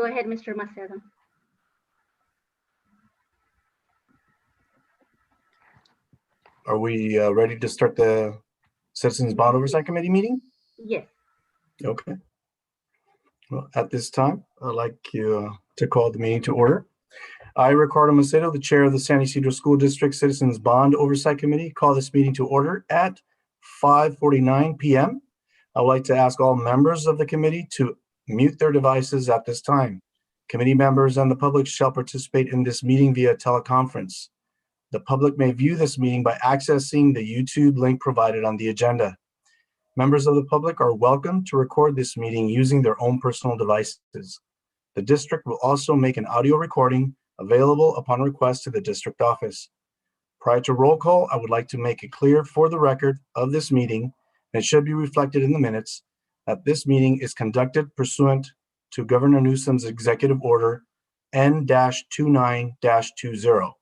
Go ahead, Mr. Macedo. Are we ready to start the Citizens Bond Oversight Committee meeting? Yes. Okay. Well, at this time, I'd like you to call the meeting to order. I, Ricardo Macedo, the chair of the San Ysidro School District Citizens Bond Oversight Committee, call this meeting to order at 5:49 p.m. I would like to ask all members of the committee to mute their devices at this time. Committee members and the public shall participate in this meeting via teleconference. The public may view this meeting by accessing the YouTube link provided on the agenda. Members of the public are welcome to record this meeting using their own personal devices. The district will also make an audio recording available upon request to the district office. Prior to roll call, I would like to make it clear for the record of this meeting, and it should be reflected in the minutes, that this meeting is conducted pursuant to Governor Newsom's Executive Order N-29-20.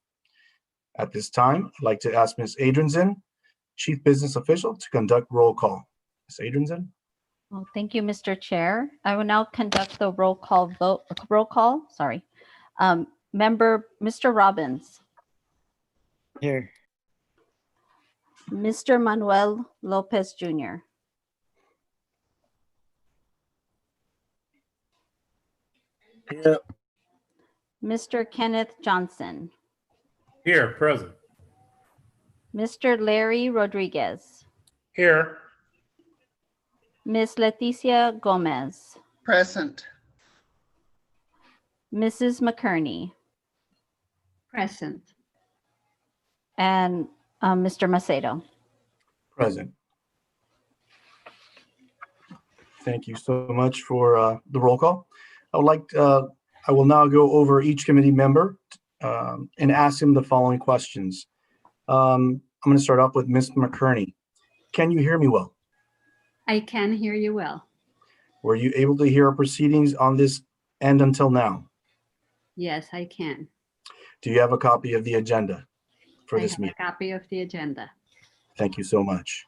At this time, I'd like to ask Ms. Adrianson, Chief Business Official, to conduct roll call. Ms. Adrianson? Well, thank you, Mr. Chair. I will now conduct the roll call. Member Mr. Robbins. Here. Mr. Manuel Lopez Jr. Here. Mr. Kenneth Johnson. Here, present. Mr. Larry Rodriguez. Here. Ms. Leticia Gomez. Present. Mrs. McKerney. Present. And Mr. Macedo. Present. Thank you so much for the roll call. I will now go over each committee member and ask him the following questions. I'm going to start off with Ms. McKerney. Can you hear me well? I can hear you well. Were you able to hear our proceedings on this end until now? Yes, I can. Do you have a copy of the agenda for I this have meeting? a copy of the agenda. Thank you so much.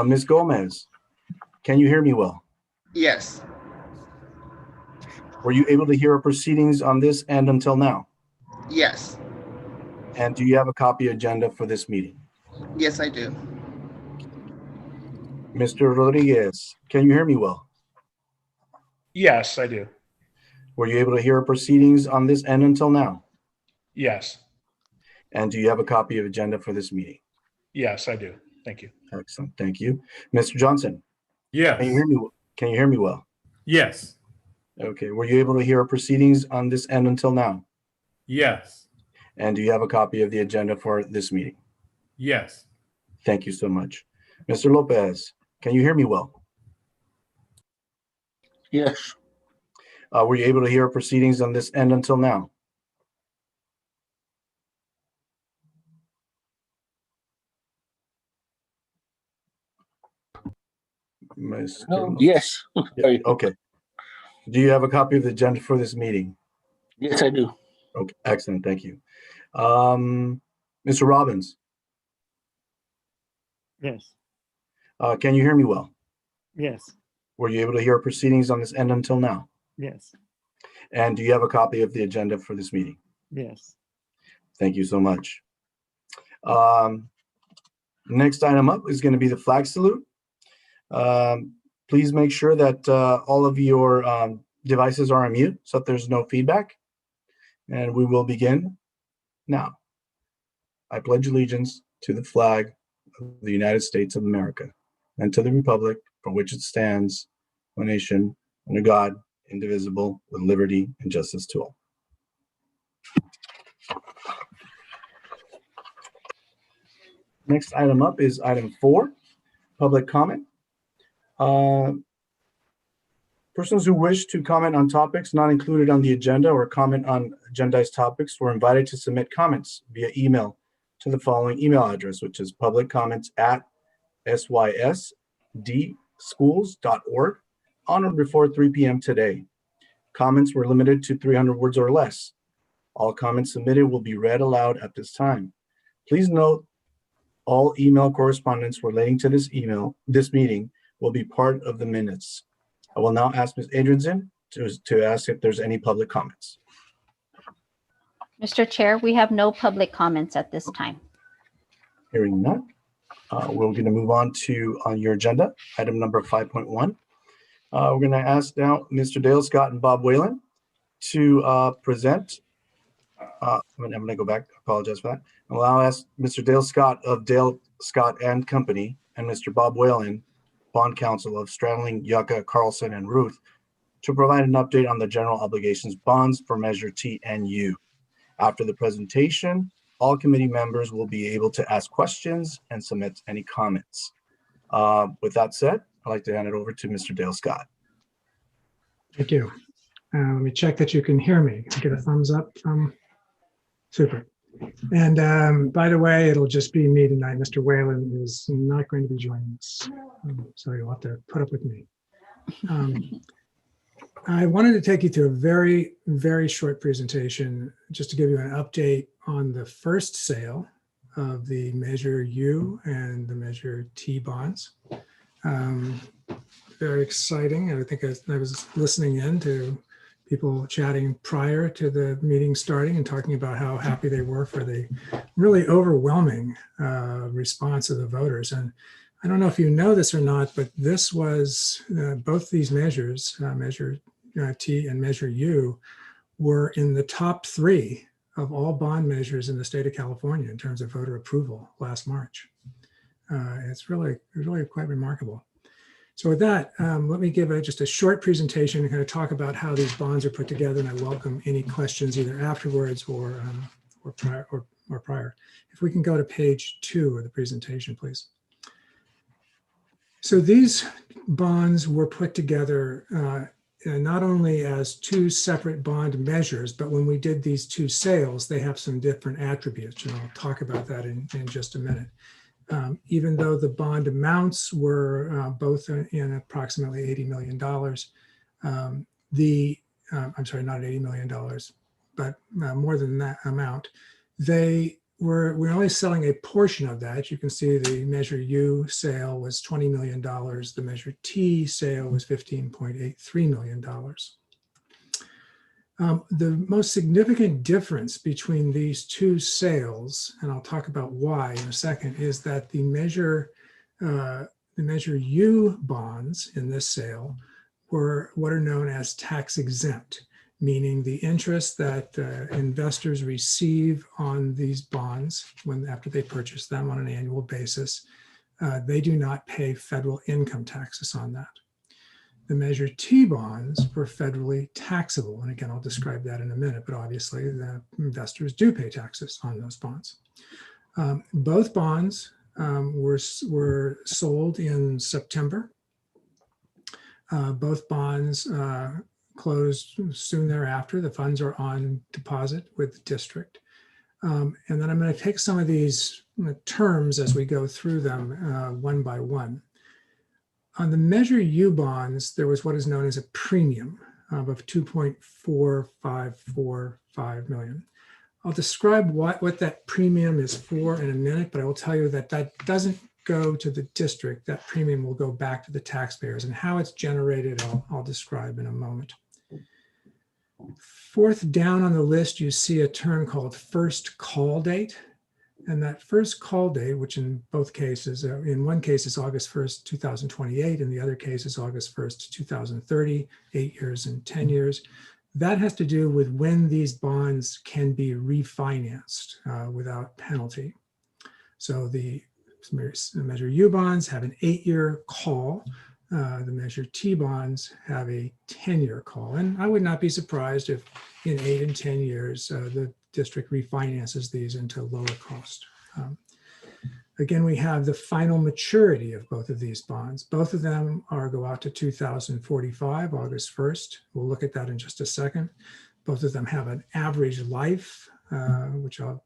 Ms. Gomez, can you hear me well? Yes. Were you able to hear our proceedings on this end until now? Yes. And do you have a copy agenda for this meeting? Yes, I do. Mr. Rodriguez, can you hear me well? Yes, I do. Were you able to hear our proceedings on this end until now? Yes. And do you have a copy of agenda for this meeting? Yes, I do. Thank you. Excellent, thank you. Mr. Johnson, Yes. can you hear me well? Yes. Okay, were you able to hear our proceedings on this end until now? Yes. And do you have a copy of the agenda for this meeting? Yes. Thank you so much. Mr. Lopez, can you hear me well? Yes. Were you able to hear our proceedings on this end until now? Mr. Yes. Yeah, okay. Do you have a copy of the agenda for this meeting? Yes, I do. Okay, excellent, thank you. Mr. Robbins, Yes. can you hear me well? Yes. Were you able to hear our proceedings on this end until now? Yes. And do you have a copy of the agenda for this meeting? Yes. Thank you so much. Next item up is going to be the flag salute. Please make sure that all of your devices are on mute so that there's no feedback. And we will begin now. I pledge allegiance to the flag of the United States of America and to the republic for which it stands, one nation, under God, indivisible, with liberty and justice to all. Next item up is item 4, public comment. Persons who wish to comment on topics not included on the agenda or comment on agendized topics were invited to submit comments via email to the following email address, which is publiccomments@sysdschools.org on or before 3 p.m. today. Comments were limited to 300 words or less. All comments submitted will be read aloud at this time. Please note all email correspondence relating to this meeting will be part of the minutes. I will now ask Ms. Adrianson to ask if there's any public comments. Mr. Chair, we have no public comments at this time. Hearing none, we're going to move on to your agenda, item number 5.1. We're going to ask now Mr. Dale Scott and Bob Whalen to present. I'm going to go back. Apologize for that. I'll ask Mr. Dale Scott of Dale Scott and Company and Mr. Bob Whalen, Bond Counsel of Stradling, Yucca, Carlson, and Ruth, to provide an update on the general obligations bonds for Measure T and U. After the presentation, all committee members will be able to ask questions and submit any comments. With that said, I'd like to hand it over to Mr. Dale Scott. Thank you. Let me check that you can hear me. Get a thumbs up. Super. And by the way, it'll just be me tonight. Mr. Whalen is not going to be joining us. So you'll have to put up with me. I wanted to take you through a very, very short presentation just to give you an update on the first sale of the Measure U and the Measure T bonds. Very exciting. I think I was listening in to people chatting prior to the meeting starting and talking about how happy they were for the really overwhelming response of the voters. And I don't know if you know this or not, but this was both these measures, Measure T and Measure U, were in the top 3 of all bond measures in the state of California in terms of voter approval last March. It's really quite remarkable. So with that, let me give just a short presentation and kind of talk about how these bonds are put together, and I welcome any questions either afterwards or prior. If we can go to page 2 of the presentation, please. So these bonds were put together not only as 2 separate bond measures, but when we did these 2 sales, they have some different attributes, and I'll talk about that in just a minute. Even though the bond amounts were both in approximately $80 million, I'm sorry, not $80 million, but more than that amount, we're only selling a portion of that. You can see the Measure U sale was $20 million. The Measure T sale was $15.83 million. The most significant difference between these 2 sales, and I'll talk about why in a second, is that the Measure U bonds in this sale were what are known as tax exempt, meaning the interest that investors receive on these bonds after they purchase them on an annual basis, they do not pay federal income taxes on that. The Measure T bonds were federally taxable. And again, I'll describe that in a minute, but obviously the investors do pay taxes on those bonds. Both bonds were sold in September. Both bonds closed soon thereafter. The funds are on deposit with the district. And then I'm going to take some of these terms as we go through them one by one. On the Measure U bonds, there was what is known as a premium of $2.4545 million. I'll describe what that premium is for in a minute, but I will tell you that that doesn't go to the district. That premium will go back to the taxpayers, and how it's generated, I'll describe in a moment. 4th down on the list, you see a term called first call date. And that first call date, which in both cases, in one case is August 1st, 2028, and the other case is August 1st, 2030, 8 years and 10 years. That has to do with when these bonds can be refinanced without penalty. So the Measure U bonds have an 8-year call. The Measure T bonds have a 10-year call. And I would not be surprised if in 8 and 10 years, the district refinances these into lower cost. Again, we have the final maturity of both of these bonds. Both of them go out to 2045, August 1st. We'll look at that in just a second. Both of them have an average life, which I'll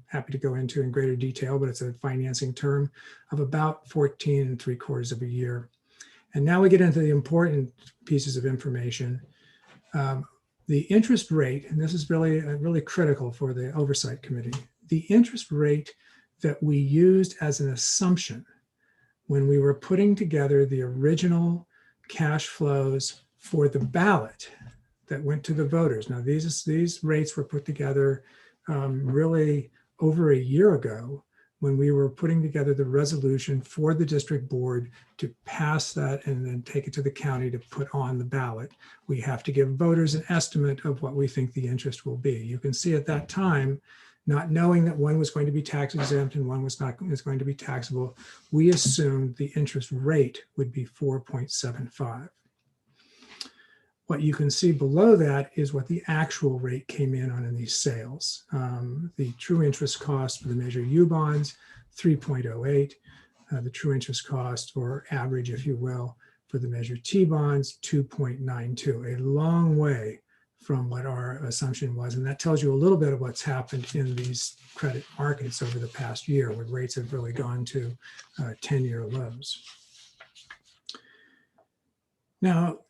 happy to go into in greater detail, but it's a financing term of about 14 3/4 of a year. And now we get into the important pieces of information. The interest rate, and this is really critical for the Oversight Committee, the interest rate that we used as an assumption when we were putting together the original cash flows for the ballot that went to the voters. Now, these rates were put together really over a year ago when we were putting together the resolution for the district board to pass that and then take it to the county to put on the ballot. We have to give voters an estimate of what we think the interest will be. You can see at that time, not knowing that one was going to be tax exempt and one was going to be taxable, we assumed the interest rate would be 4.75. What you can see below that is what the actual rate came in on in these sales. The true interest cost for the Measure U bonds, 3.08. The true interest cost, or average, if you will, for the Measure T bonds, 2.92. A long way from what our assumption was. And that tells you a little bit of what's happened in these credit markets over the past year, where rates have really gone to 10-year lows. Now,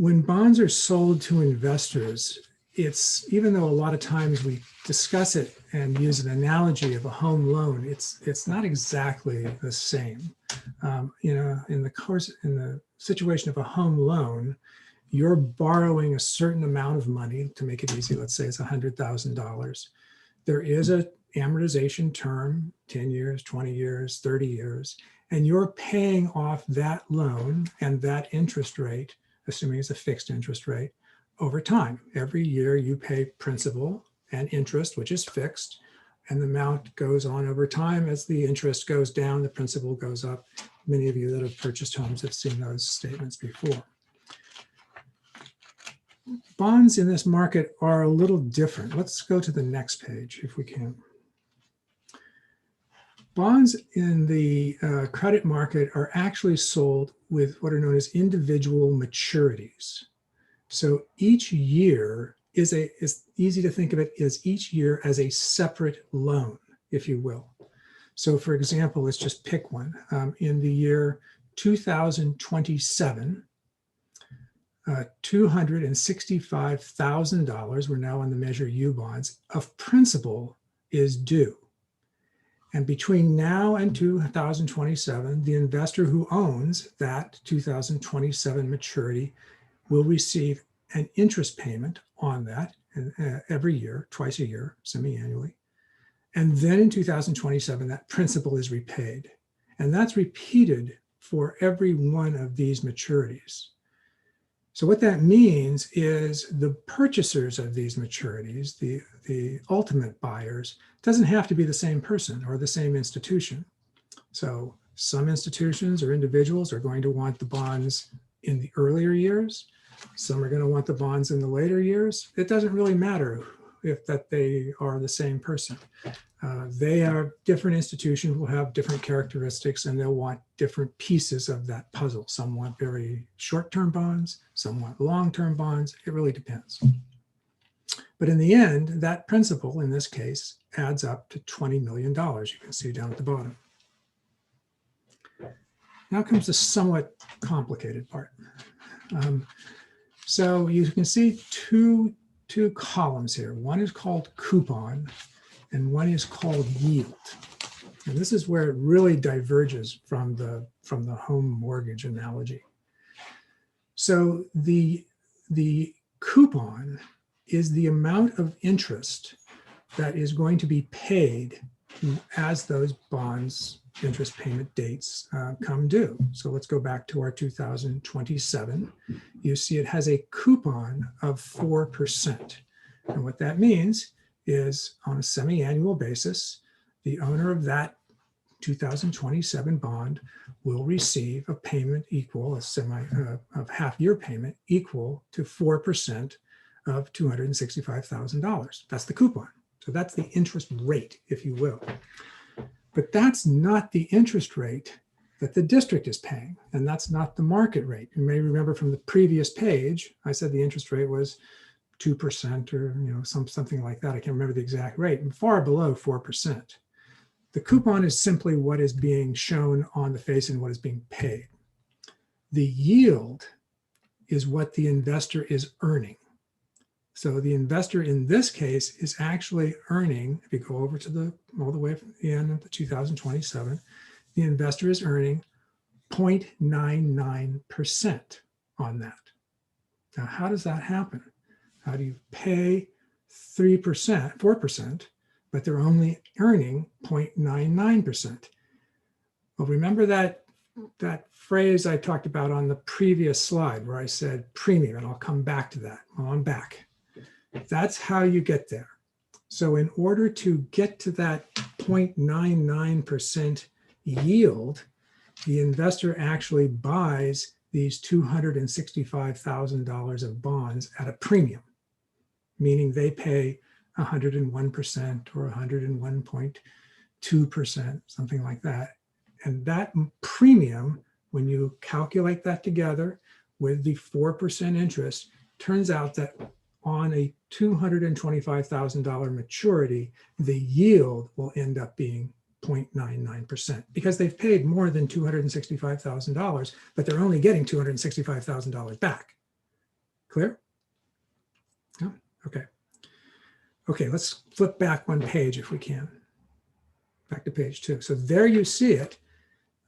when bonds are sold to investors, it's, even though a lot of times we discuss it and use an analogy of a home loan, it's not exactly the same. In the situation of a home loan, you're borrowing a certain amount of money. To make it easy, let's say it's $100,000. There is an amortization term, 10 years, 20 years, 30 years, and you're paying off that loan and that interest rate, assuming it's a fixed interest rate, over time. Every year you pay principal and interest, which is fixed, and the amount goes on over time. As the interest goes down, the principal goes up. Many of you that have purchased homes have seen those statements before. Bonds in this market are a little different. Let's go to the next page if we can. Bonds in the credit market are actually sold with what are known as individual maturities. So each year is easy to think of it as each year as a separate loan, if you will. So for example, let's just pick one. In the year 2027, $265,000, we're now on the Measure U bonds, of principal is due. And between now and 2027, the investor who owns that 2027 maturity will receive an interest payment on that every year, twice a year, semi-annually. And then in 2027, that principal is repaid. And that's repeated for every one of these maturities. So what that means is the purchasers of these maturities, the ultimate buyers, doesn't have to be the same person or the same institution. So some institutions or individuals are going to want the bonds in the earlier years. Some are going to want the bonds in the later years. It doesn't really matter if that they are the same person. They are different institutions, will have different characteristics, and they'll want different pieces of that puzzle. Some want very short-term bonds, some want long-term bonds. It really depends. But in the end, that principal in this case adds up to $20 million. You can see down at the bottom. Now comes the somewhat complicated part. So you can see two columns here. One is called coupon, and one is called yield. And this is where it really diverges from the home mortgage analogy. So the coupon is the amount of interest that is going to be paid as those bonds interest payment dates come due. So let's go back to our 2027. You see it has a coupon of 4%. And what that means is on a semi-annual basis, the owner of that 2027 bond will receive a payment equal, of half-year payment equal to 4% of $265,000. That's the coupon. So that's the interest rate, if you will. But that's not the interest rate that the district is paying, and that's not the market rate. You may remember from the previous page, I said the interest rate was 2% or something like that. I can't remember the exact rate, and far below 4%. The coupon is simply what is being shown on the face and what is being paid. The yield is what the investor is earning. So the investor in this case is actually earning, if you go over to all the way from the end of the 2027, the investor is earning 0.99% on that. Now, how does that happen? How do you pay 3%, 4%, but they're only earning 0.99%? Well, remember that phrase I talked about on the previous slide where I said premium, and I'll come back to that. Well, I'm back. That's how you get there. So in order to get to that 0.99% yield, the investor actually buys these $265,000 of bonds at a premium, meaning they pay 101% or 101.2%, something like that. And that premium, when you calculate that together with the 4% interest, turns out that on a $225,000 maturity, the yield will end up being 0.99% because they've paid more than $265,000, but they're only getting $265,000 back. Clear? Yeah. Okay. Okay, let's flip back one page if we can. Back to page 2. So there you see it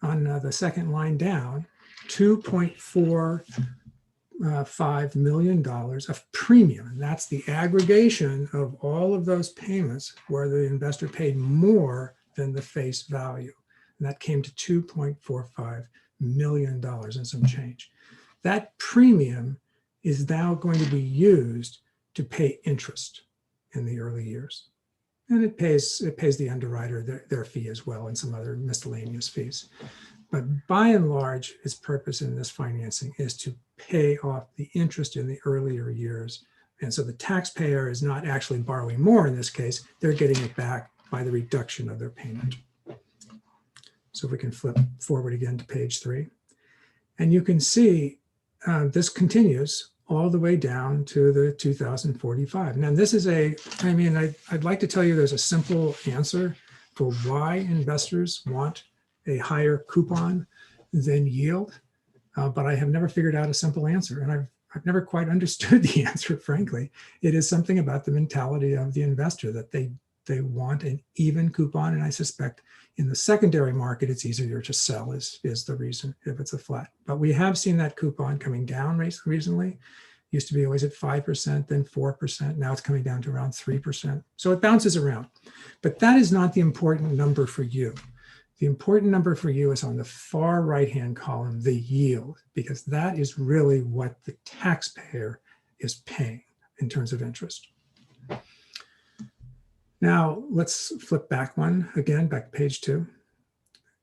on the second line down, $2.45 million of premium. And that's the aggregation of all of those payments where the investor paid more than the face value. And that came to $2.45 million and some change. That premium is now going to be used to pay interest in the early years. And it pays the underwriter their fee as well and some other miscellaneous fees. But by and large, its purpose in this financing is to pay off the interest in the earlier years. And so the taxpayer is not actually borrowing more in this case, they're getting it back by the reduction of their payment. So if we can flip forward again to page 3. And you can see this continues all the way down to the 2045. Now this is I'd like to tell you there's a simple answer for why investors want a higher coupon than yield, but I have never figured out a simple answer, and I've never quite understood the answer, frankly. It is something about the mentality of the investor that they want an even coupon, and I suspect in the secondary market it's easier to sell is the reason if it's a flat. But we have seen that coupon coming down recently. Used to be always at 5%, then 4%. Now it's coming down to around 3%. So it bounces around. But that is not the important number for you. The important number for you is on the far right-hand column, the yield, because that is really what the taxpayer is paying in terms of interest. Now let's flip back one again, back to page 2.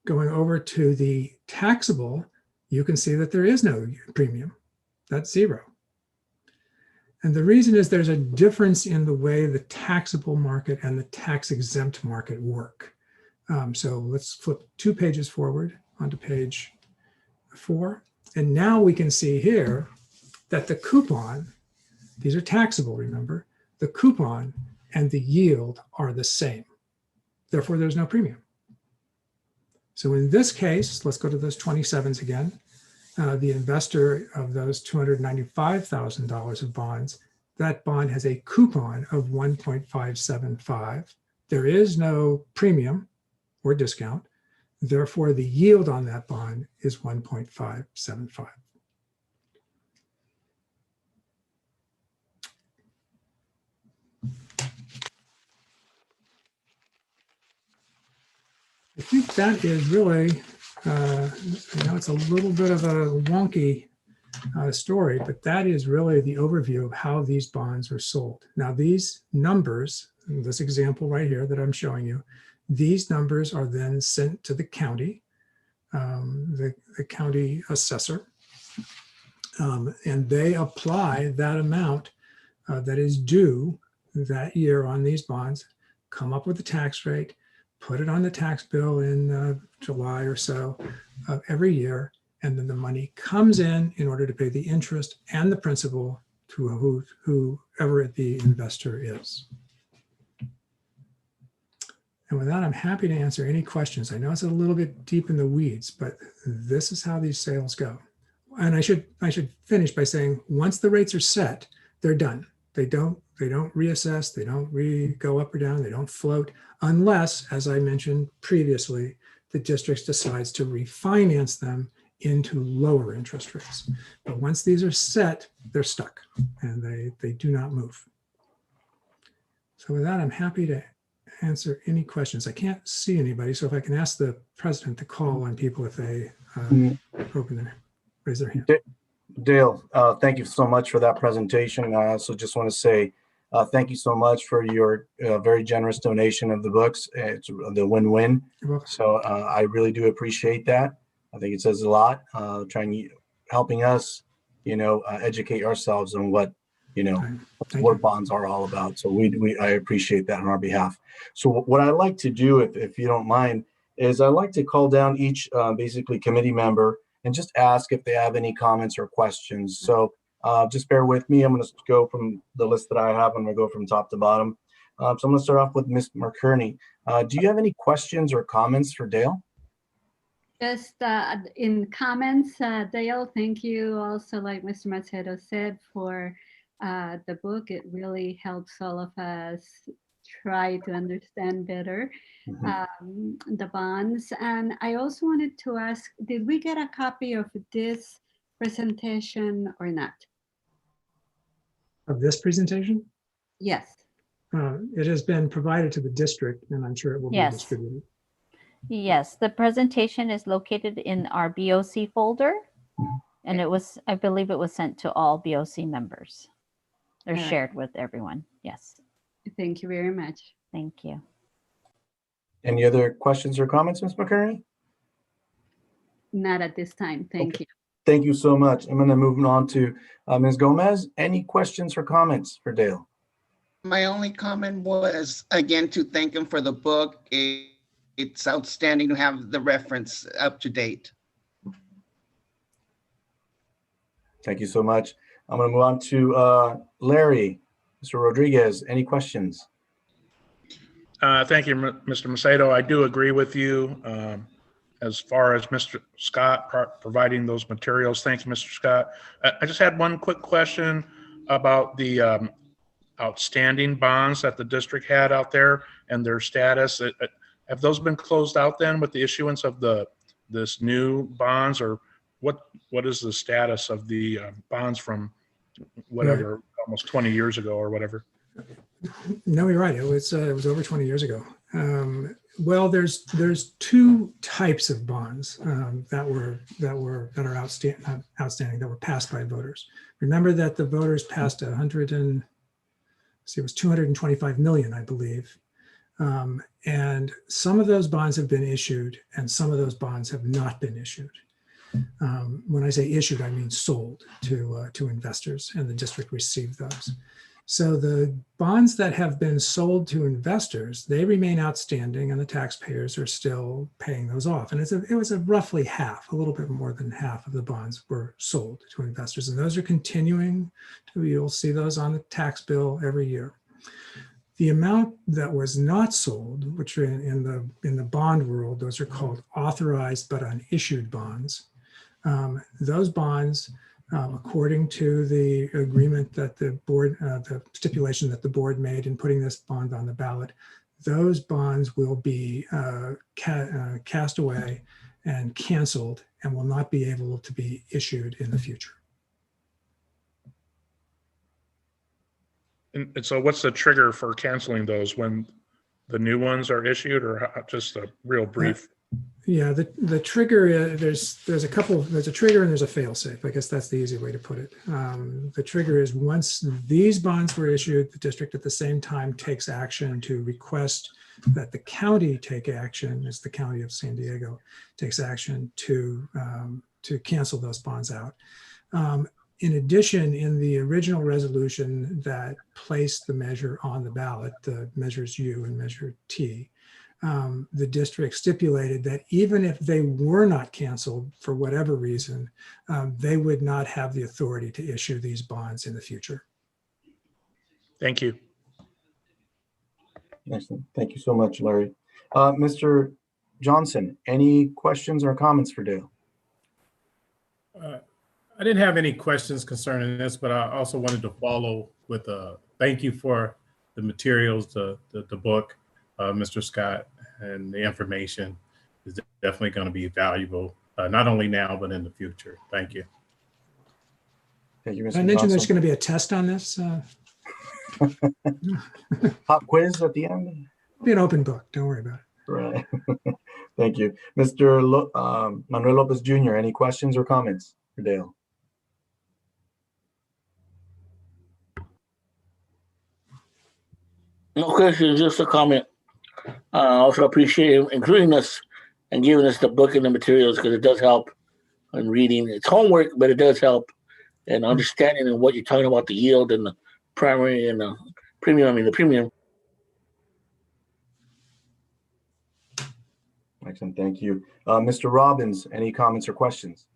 Going over to the taxable, you can see that there is no premium. That's 0. And the reason is there's a difference in the way the taxable market and the tax exempt market work. So let's flip 2 pages forward onto page 4. And now we can see here that the coupon, these are taxable, remember, the coupon and the yield are the same. Therefore, there's no premium. So in this case, let's go to those 27s again. The investor of those $295,000 of bonds, that bond has a coupon of 1.575. There is no premium or discount. Therefore, the yield on that bond is 1.575. I think that is really, it's a little bit of a wonky story, but that is really the overview of how these bonds are sold. Now, these numbers, in this example right here that I'm showing you, these numbers are then sent to the county, the county assessor, and they apply that amount that is due that year on these bonds, come up with the tax rate, put it on the tax bill in July or so of every year, and then the money comes in order to pay the interest and the principal to whoever the investor is. And with that, I'm happy to answer any questions. I know it's a little bit deep in the weeds, but this is how these sales go. And I should finish by saying, once the rates are set, they're done. They don't reassess, they don't go up or down, they don't float, unless, as I mentioned previously, the district decides to refinance them into lower interest rates. But once these are set, they're stuck and they do not move. So with that, I'm happy to answer any questions. I can't see anybody, so if I can ask the president to call on people if they raise their hand. Dale, thank you so much for that presentation. I also just want to say thank you so much for your very generous donation of the books. It's the win-win. You're welcome. So I really do appreciate that. I think it says a lot, helping us, educate ourselves on what, Thank what you. bonds are all about. So I appreciate that on our behalf. So what I like to do, if you don't mind, is I like to call down each basically committee member and just ask if they have any comments or questions. So just bear with me. I'm going to go from the list that I have. I'm going to go from top to bottom. So I'm going to start off with Ms. McKerney. Do you have any questions or comments for Dale? Just in comments, Dale, thank you also, like Mr. Macedo said, for the book. It really helps all of us try to understand better the bonds. And I also wanted to ask, did we get a copy of this presentation or not? Of this presentation, Yes. it has been provided to the district, and I'm sure it will be Yes. distributed. Yes, the presentation is located in our BOC folder, and I believe it was sent to all BOC members. Or All right. shared with everyone. Yes, Thank you very much. thank you. Any other questions or comments, Ms. McKerney? Not at this time. Thank you. Thank you so much. I'm going to move on to Ms. Gomez. Any questions or comments for Dale? My only comment was, again, to thank him for the book. It's outstanding to have the reference up to date. Thank you so much. I'm going to move on to Larry. Mr. Rodriguez, any questions? Thank you, Mr. Macedo. I do agree with you as far as Mr. Scott providing those materials. Thanks, Mr. Scott. I just had one quick question about the outstanding bonds that the district had out there and their status. Have those been closed out then with the issuance of this new bonds, or what is the status of the bonds from whatever, almost 20 years ago or whatever? No, you're right. It was over 20 years ago. Well, there's two types of bonds that are outstanding that were passed by voters. Remember that the voters passed it was 225 million, I believe. And some of those bonds have been issued and some of those bonds have not been issued. When I say issued, I mean sold to investors, and the district received those. So the bonds that have been sold to investors, they remain outstanding and the taxpayers are still paying those off. And it was roughly half, a little bit more than half of the bonds were sold to investors. And those are continuing. You'll see those on the tax bill every year. The amount that was not sold, which are in the bond world, those are called authorized but unissued bonds. Those bonds, according to the agreement that the board, the stipulation that the board made in putting this bond on the ballot, those bonds will be cast away and canceled and will not be able to be issued in the future. And so what's the trigger for canceling those, when the new ones are issued, or just a real brief? Yeah, the trigger, there's a trigger and there's a fail-safe. I guess that's the easy way to put it. The trigger is once these bonds were issued, the district at the same time takes action to request that the county take action, as the county of San Diego takes action to cancel those bonds out. In addition, in the original resolution that placed the measure on the ballot, the measures U and measure T, the district stipulated that even if they were not canceled for whatever reason, they would not have the authority to issue these bonds in the future. Thank you. Excellent. Thank you so much, Larry. Mr. Johnson, any questions or comments for Dale? I didn't have any questions concerning this, but I also wanted to follow with a thank you for the materials, the book, Mr. Scott, and the information is definitely going to be valuable not only now, but in the future. Thank you. Thank you, Did I Mr. mention there's Johnson. going to be a test on this? Pop quiz at the end? Be an open book. Don't worry about it. Right. Thank you. Mr. Manuel Lopez Jr., any questions or comments for Dale? No questions, just a comment. I also appreciate him including us and giving us the book and the materials because it does help in reading. It's homework, but it does help in understanding and what you're talking about, the yield and the primary and the premium. The premium. Excellent. Thank you. Mr. Robbins, any comments or questions?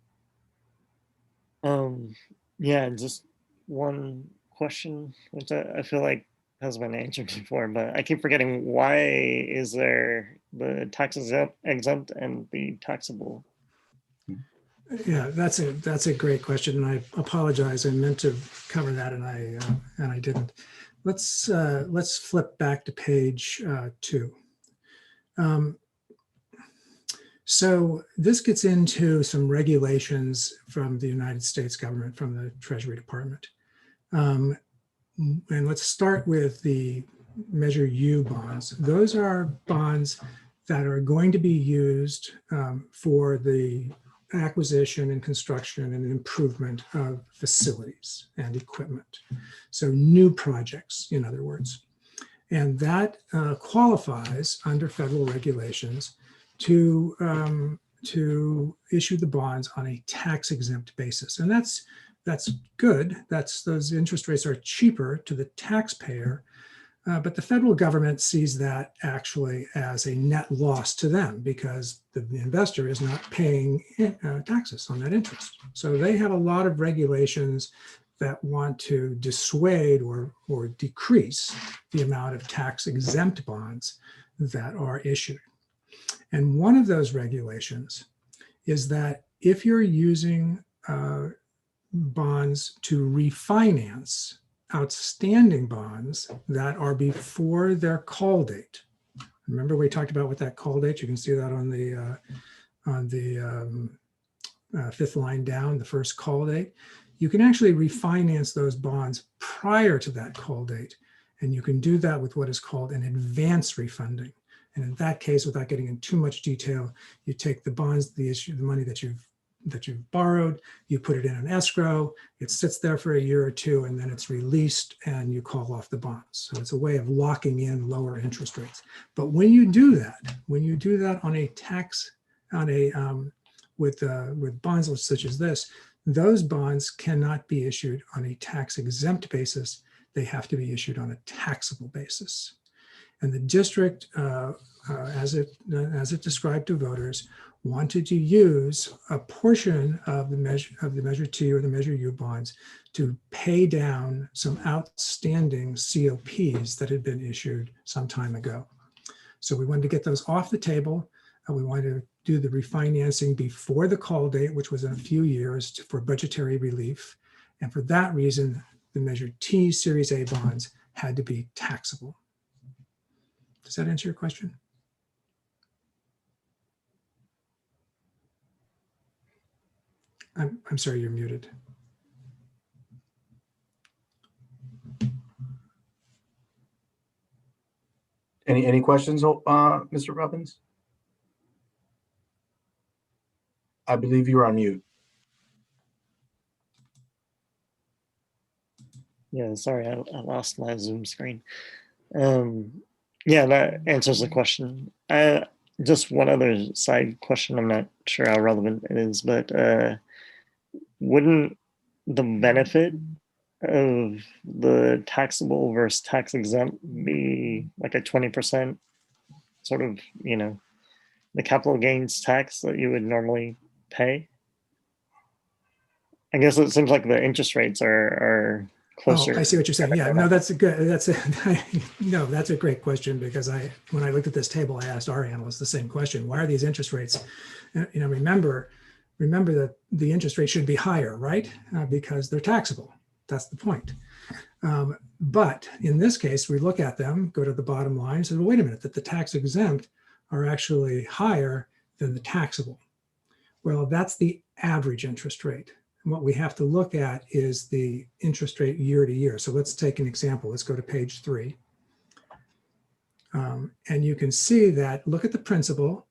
Yeah, just one question, which I feel like has been answered before, but I keep forgetting, why is there the tax exempt and the taxable? Yeah, that's a great question, and I apologize. I meant to cover that, and I didn't. Let's flip back to page 2. So this gets into some regulations from the United States government, from the Treasury Department. And let's start with the Measure U bonds. Those are bonds that are going to be used for the acquisition and construction and improvement of facilities and equipment. So new projects, in other words. And that qualifies under federal regulations to issue the bonds on a tax-exempt basis. And that's good. Those interest rates are cheaper to the taxpayer, but the federal government sees that actually as a net loss to them because the investor is not paying taxes on that interest. So they have a lot of regulations that want to dissuade or decrease the amount of tax-exempt bonds that are issued. And one of those regulations is that if you're using bonds to refinance outstanding bonds that are before their call date. Remember we talked about what that call date, you can see that on the fifth line down, the first call date. You can actually refinance those bonds prior to that call date. And you can do that with what is called an advance refunding. And in that case, without getting into too much detail, you take the bonds, the money that you've borrowed, you put it in an escrow, it sits there for a year or two, and then it's released and you call off the bonds. So it's a way of locking in lower interest rates. But when you do that on a tax, with bonds such as this, those bonds cannot be issued on a tax exempt basis. They have to be issued on a taxable basis. And the district, as it described to voters, wanted to use a portion of the Measure T or the Measure U bonds to pay down some outstanding COPs that had been issued some time ago. So we wanted to get those off the table. We wanted to do the refinancing before the call date, which was in a few years for budgetary relief. And for that reason, the Measure T Series A bonds had to be taxable. Does that answer your question? I'm sorry, you're muted. Any questions, Mr. Robbins? I believe you are on mute. Yeah, sorry, I lost my Zoom screen. Yeah, that answers the question. Just one other side question, I'm not sure how relevant it is, but wouldn't the benefit of the taxable versus tax exempt be like a 20% sort of, the capital gains tax that you would normally pay? I guess it seems like the interest rates are closer. Oh, I see what you're saying. Yeah, no, that's a great question, because when I looked at this table, I asked our analysts the same question. Why are these interest rates? Remember that the interest rate should be higher, right? Because they're taxable. That's the point. But in this case, we look at them, go to the bottom line, and say, well, wait a minute, that the tax exempt are actually higher than the taxable. Well, that's the average interest rate. And what we have to look at is the interest rate year to year. So let's take an example. Let's go to page 3. And you can see that, look at the principal.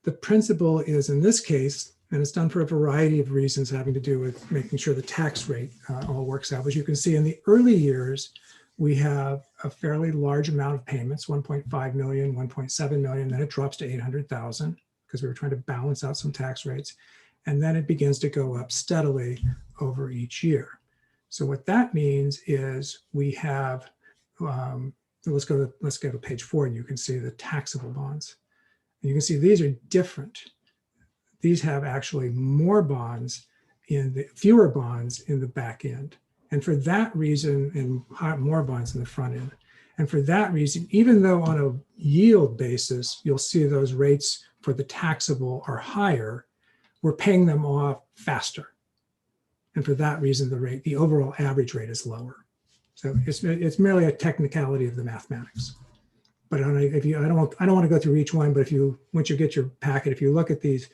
The principal is, in this case, and it's done for a variety of reasons having to do with making sure the tax rate all works out. As you can see, in the early years, we have a fairly large amount of payments, 1.5 million, 1.7 million, then it drops to 800,000 because we were trying to balance out some tax rates. And then it begins to go up steadily over each year. So what that means is we have, let's go to page 4 and you can see the taxable bonds. And you can see these are different. These have actually more bonds fewer bonds in the back end. And for that reason, and more bonds in the front end. And for that reason, even though on a yield basis, you'll see those rates for the taxable are higher, we're paying them off faster. And for that reason, the overall average rate is lower. So it's merely a technicality of the mathematics. But I don't want to go through each one, but once you get your packet, if you look at these,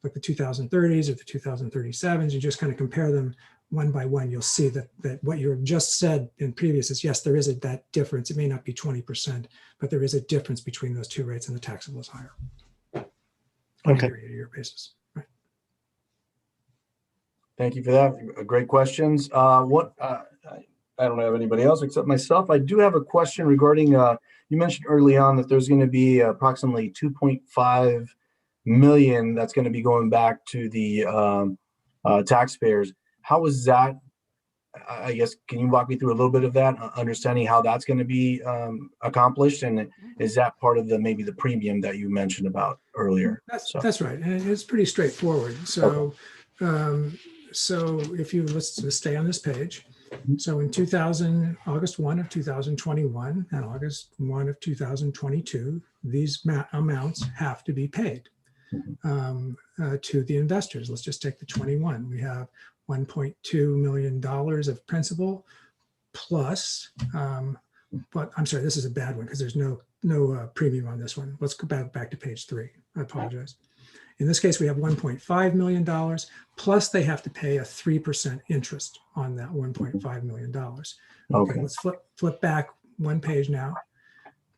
like the 2030s or the 2037s, you just kind of compare them one by one, you'll see that what you just said in previous is, yes, there is that difference. It may not be 20%, but there is a difference between those two rates and the taxable is higher. Okay. On a year-to-year basis. Right. Thank you for that. Great questions. I don't have anybody else except myself. I do have a question regarding, you mentioned early on that there's going to be approximately 2.5 million that's going to be going back to the taxpayers. How is that? I guess, can you walk me through a little bit of that, understanding how that's going to be accomplished? And is that part of maybe the premium that you mentioned about earlier? That's right. And it's pretty straightforward. So, okay. So if let's just stay on this page. So in August 1 of 2021 and August 1 of 2022, these amounts have to be paid to the investors. Let's just take the 21. We have $1.2 million of principal plus, but I'm sorry, this is a bad one because there's no premium on this one. Let's go back to page 3. I apologize. In this case, we have $1.5 million, plus they have to pay a 3% interest on that $1.5 million. Okay, let's flip back one page now,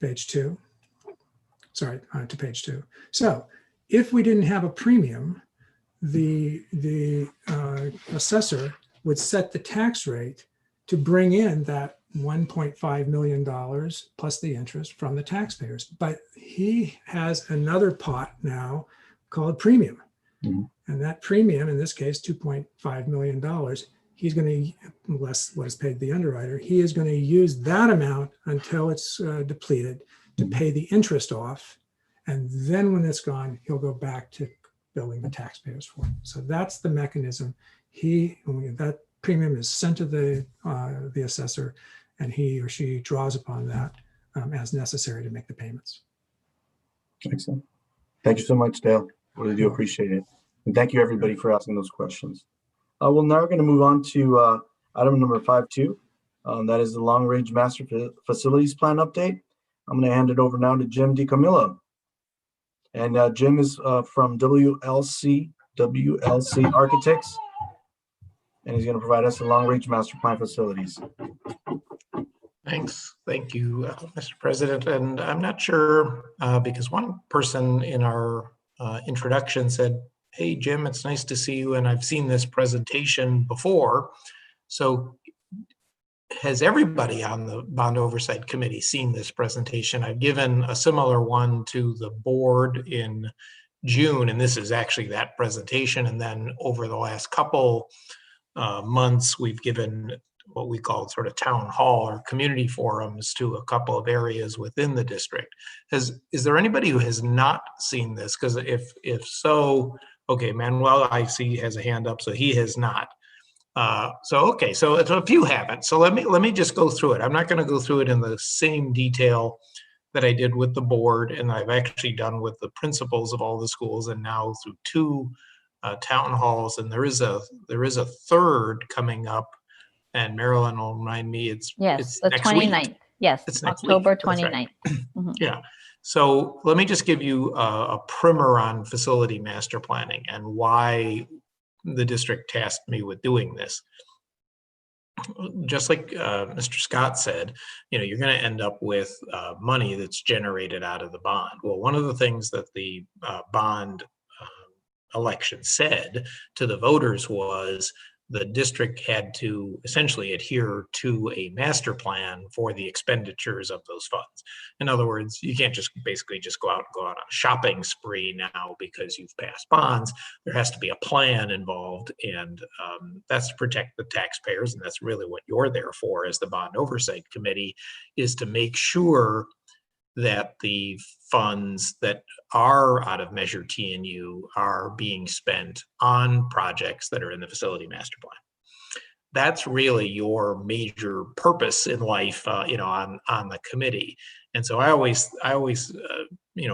page 2. Sorry, to page 2. So if we didn't have a premium, the assessor would set the tax rate to bring in that $1.5 million plus the interest from the taxpayers. But he has another pot now called premium. Mm-hmm. And that premium, in this case, $2.5 million, he's going to, less what is paid the underwriter, he is going to use that amount until it's depleted to pay the interest off. And then when it's gone, he'll go back to billing the taxpayers for it. So that's the mechanism. That premium is sent to the assessor, and he or she draws upon that as necessary to make the payments. Excellent. Thank you so much, Dale. Really do appreciate it. And thank you, everybody, for asking those questions. We're now going to move on to item number 5.2. That is the long-range master facilities plan update. I'm going to hand it over now to Jim DiCamillo. And Jim is from WLC Architects, and he's going to provide us the long-range master plan facilities. Thanks. Thank you, Mr. President. And I'm not sure because one person in our introduction said, "Hey, Jim, it's nice to see you, and I've seen this presentation before." So has everybody on the Bond Oversight Committee seen this presentation? I've given a similar one to the board in June, and this is actually that presentation. And then over the last couple months, we've given what we call sort of town hall or community forums to a couple of areas within the district. Is there anybody who has not seen this? Because if so, okay, Manuel, I see has a hand up, so he has not. So a few haven't. So let me just go through it. I'm not going to go through it in the same detail that I did with the board, and I've actually done with the principals of all the schools, and now through 2 town halls. And there is a third coming up. And Marilyn will remind me, it's the next 29th. week. Yes, it's next October week. 29th. Right. Mm-hmm. Yeah. So let me just give you a primer on facility master planning and why the district tasked me with doing this. Just like Mr. Scott said, you're going to end up with money that's generated out of the bond. Well, one of the things that the bond election said to the voters was the district had to essentially adhere to a master plan for the expenditures of those funds. In other words, you can't just basically just go out on a shopping spree now because you've passed bonds. There has to be a plan involved, and that's to protect the taxpayers, and that's really what you're there for as the Bond Oversight Committee, is to make sure that the funds that are out of Measure T and U are being spent on projects that are in the facility master plan. That's really your major purpose in life, on the committee. And so I always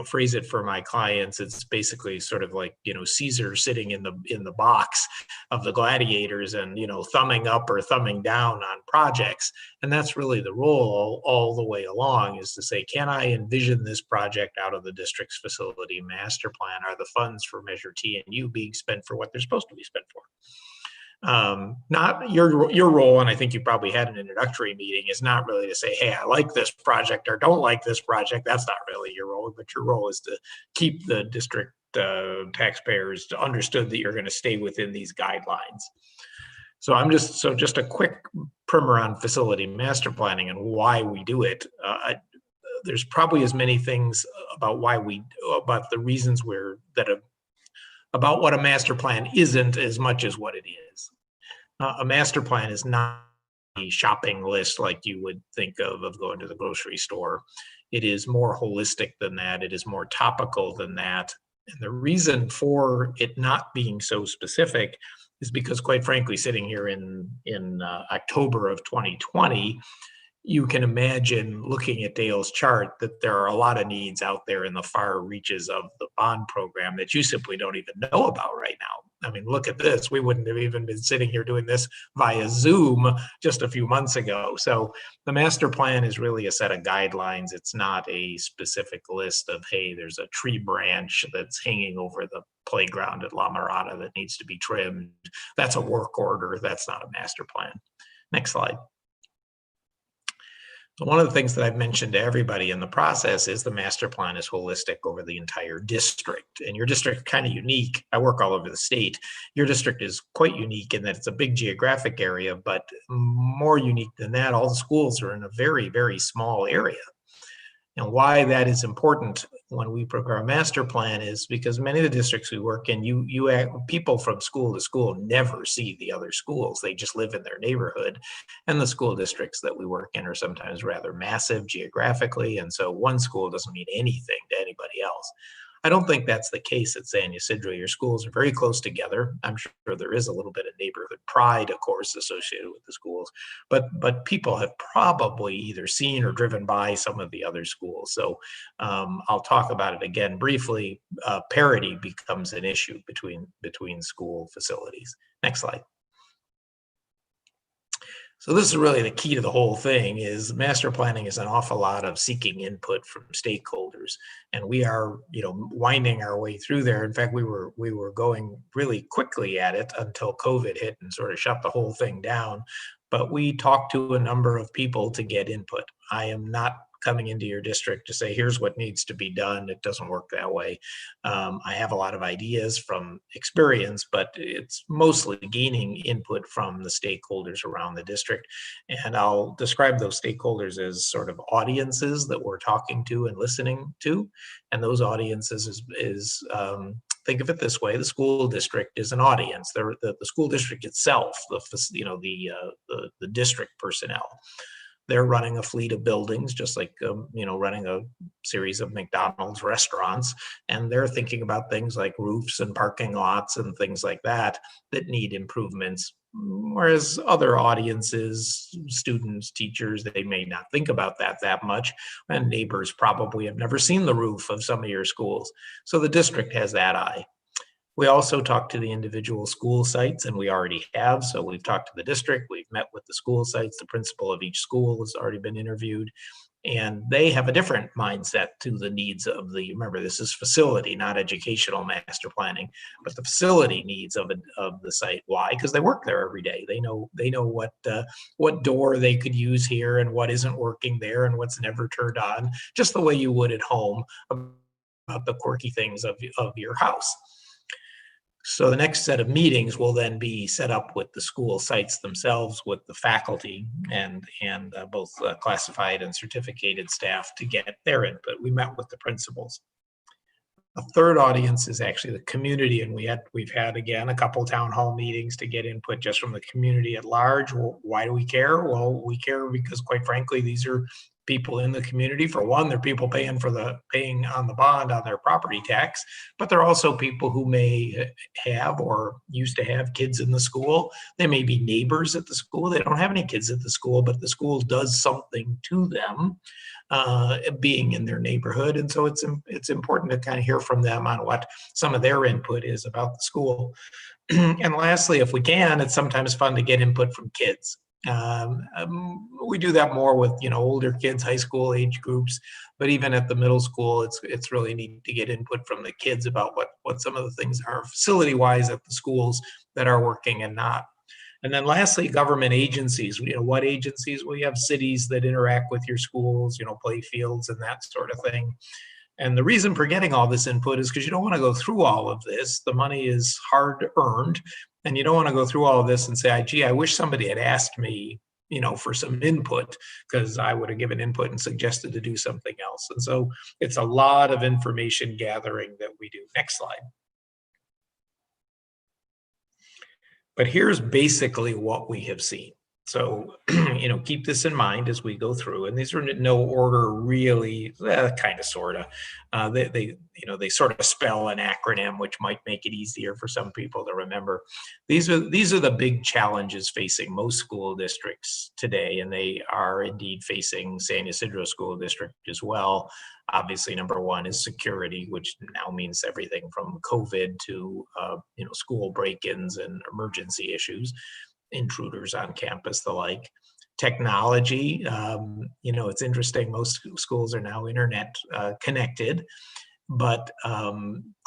phrase it for my clients. It's basically sort of like, Caesar sitting in the box of the gladiators and, thumbing up or thumbing down on projects. And that's really the role all the way along, is to say, can I envision this project out of the district's facility master plan? Are the funds for Measure T and U being spent for what they're supposed to be spent for? Not your role, and I think you probably had an introductory meeting, is not really to say, hey, I like this project or don't like this project. That's not really your role, but your role is to keep the district taxpayers understood that you're going to stay within these guidelines. So just a quick primer on facility master planning and why we do it. There's probably as many things about about the reasons about what a master plan isn't as much as what it is. A master plan is not a shopping list like you would think of going to the grocery store. It is more holistic than that. It is more topical than that. And the reason for it not being so specific is because, quite frankly, sitting here in October of 2020, you can imagine, looking at Dale's chart, that there are a lot of needs out there in the far reaches of the bond program that you simply don't even know about right now. I mean, look at this. We wouldn't have even been sitting here doing this via Zoom just a few months ago. So the master plan is really a set of guidelines. It's not a specific list of, hey, there's a tree branch that's hanging over the playground at La Mirada that needs to be trimmed. That's a work order. That's not a master plan. Next slide. So one of the things that I've mentioned to everybody in the process is the master plan is holistic over the entire district. And your district is kind of unique. I work all over the state. Your district is quite unique in that it's a big geographic area, but more unique than that, all the schools are in a very, very small area. And why that is important when we prepare a master plan is because many of the districts we work in, people from school to school never see the other schools. They just live in their neighborhood. And the school districts that we work in are sometimes rather massive geographically. And so one school doesn't mean anything to anybody else. I don't think that's the case at San Ysidro. Your schools are very close together. I'm sure there is a little bit of neighborhood pride, of course, associated with the schools, but people have probably either seen or driven by some of the other schools. So I'll talk about it again briefly. Parity becomes an issue between school facilities. Next slide. So this is really the key to the whole thing. Is master planning is an awful lot of seeking input from stakeholders, and we are, winding our way through there. In fact, we were going really quickly at it until COVID hit and sort of shut the whole thing down. But we talked to a number of people to get input. I am not coming into your district to say, here's what needs to be done. It doesn't work that way. I have a lot of ideas from experience, but it's mostly gaining input from the stakeholders around the district. And I'll describe those stakeholders as sort of audiences that we're talking to and listening to. And those audiences is think of it this way: the school district is an audience. The school district itself, the district personnel. They're running a fleet of buildings, just like, running a series of McDonald's restaurants. And they're thinking about things like roofs and parking lots and things like that need improvements. Whereas other audiences, students, teachers, they may not think about that much. And neighbors probably have never seen the roof of some of your schools. So the district has that eye. We also talk to the individual school sites, and we already have. So we've talked to the district, we've met with the school sites, the principal of each school has already been interviewed. And they have a different mindset to the needs of the, remember, this is facility, not educational master planning, but the facility needs of the site. Why? Because they work there every day. They know what door they could use here and what isn't working there and what's never turned on, just the way you would at home about the quirky things of your house. So the next set of meetings will then be set up with the school sites themselves, with the faculty and both classified and certificated staff to get their input. We met with the principals. A third audience is actually the community, and we've had again a couple town hall meetings to get input just from the community at large. Well, why do we care? Well, we care because, quite frankly, these are people in the community. For one, they're people paying on the bond on their property tax, but they're also people who may have or used to have kids in the school. They may be neighbors at the school. They don't have any kids at the school, but the school does something to them, being in their neighborhood. And so it's important to kind of hear from them on what some of their input is about the school. And lastly, if we can, it's sometimes fun to get input from kids. We do that more with older kids, high school age groups, but even at the middle school, it's really neat to get input from the kids about what some of the things are facility wise at the schools that are working and not. And then lastly, government agencies. What agencies? Well, you have cities that interact with your schools, play fields and that sort of thing. And the reason for getting all this input is because you don't want to go through all of this. The money is hard earned, and you don't want to go through all of this and say, gee, I wish somebody had asked me, for some input, because I would have given input and suggested to do something else. And so it's a lot of information gathering that we do. Next slide. But here's basically what we have seen. So, keep this in mind as we go through, and these are in no order really, kind of, sort of. They sort of spell an acronym, which might make it easier for some people to remember. These are the big challenges facing most school districts today, and they are indeed facing San Ysidro School District as well. Obviously, number one is security, which now means everything from COVID to school break-ins and emergency issues, intruders on campus, the like. Technology, it's interesting, most schools are now internet connected, but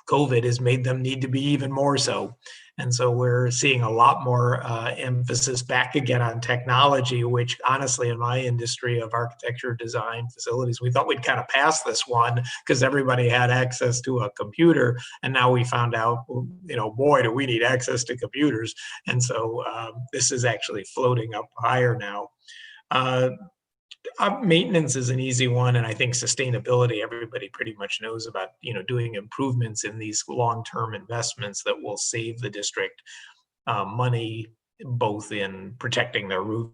COVID has made them need to be even more so. And so we're seeing a lot more emphasis back again on technology, which honestly, in my industry of architecture, design, facilities, we thought we'd kind of pass this one because everybody had access to a computer. And now we found out, boy, do we need access to computers. And so this is actually floating up higher now. Maintenance is an easy one, and I think sustainability, everybody pretty much knows about, doing improvements in these long-term investments that will save the district money, both in protecting their roofs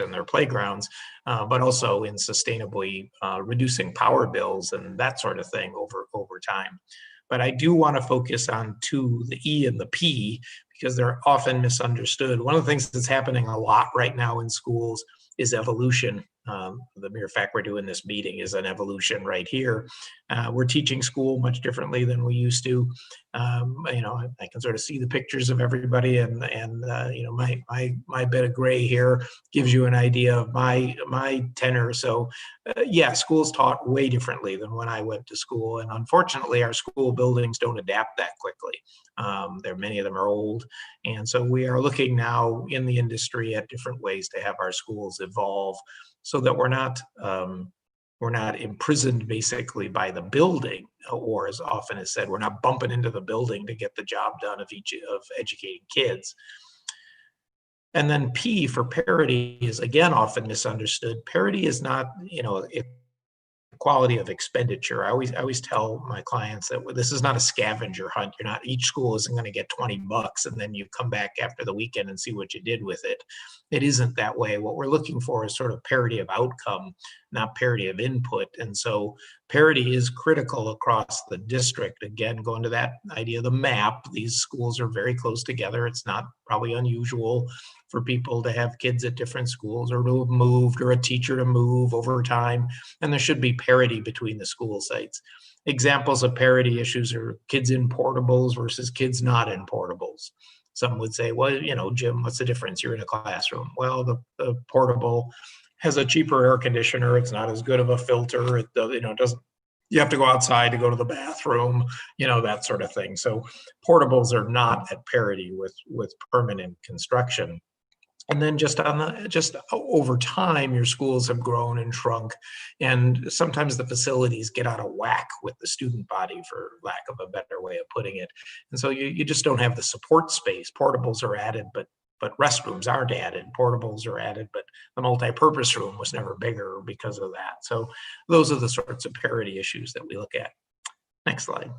and their playgrounds, but also in sustainably reducing power bills and that sort of thing over time. But I do want to focus on the E and the P, because they're often misunderstood. One of the things that's happening a lot right now in schools is evolution. The mere fact we're doing this meeting is an evolution right here. We're teaching school much differently than we used to. I can sort of see the pictures of everybody, and my bit of gray here gives you an idea of my tenor. So school's taught way differently than when I went to school, and unfortunately our school buildings don't adapt that quickly. Many of them are old, and so we are looking now in the industry at different ways to have our schools evolve, so that we're not imprisoned basically by the building, or as often is said, we're not bumping into the building to get the job done of educating kids. And then P for parity is again often misunderstood. Parity is not, quality of expenditure. I always tell my clients that this is not a scavenger hunt. Each school isn't going to get $20 and then you come back after the weekend and see what you did with it. It isn't that way. What we're looking for is sort of parity of outcome, not parity of input. And so parity is critical across the district. Again, going to that idea of the map, these schools are very close together. It's not probably unusual for people to have kids at different schools, or to have moved, or a teacher to move over time. And there should be parity between the school sites. Examples of parity issues are kids in portables versus kids not in portables. Some would say, well, Jim, what's the difference? You're in a classroom. Well, the portable has a cheaper air conditioner. It's not as good of a filter. It does, doesn't, you have to go outside to go to the bathroom, that sort of thing. So portables are not at parity with permanent construction. And then just over time, your schools have grown and shrunk, and sometimes the facilities get out of whack with the student body, for lack of a better way of putting it. And so you just don't have the support space. Portables are added, but restrooms aren't added. Portables are added, but the multi-purpose room was never bigger because of that. So those are the sorts of parity issues that we look at. Next slide.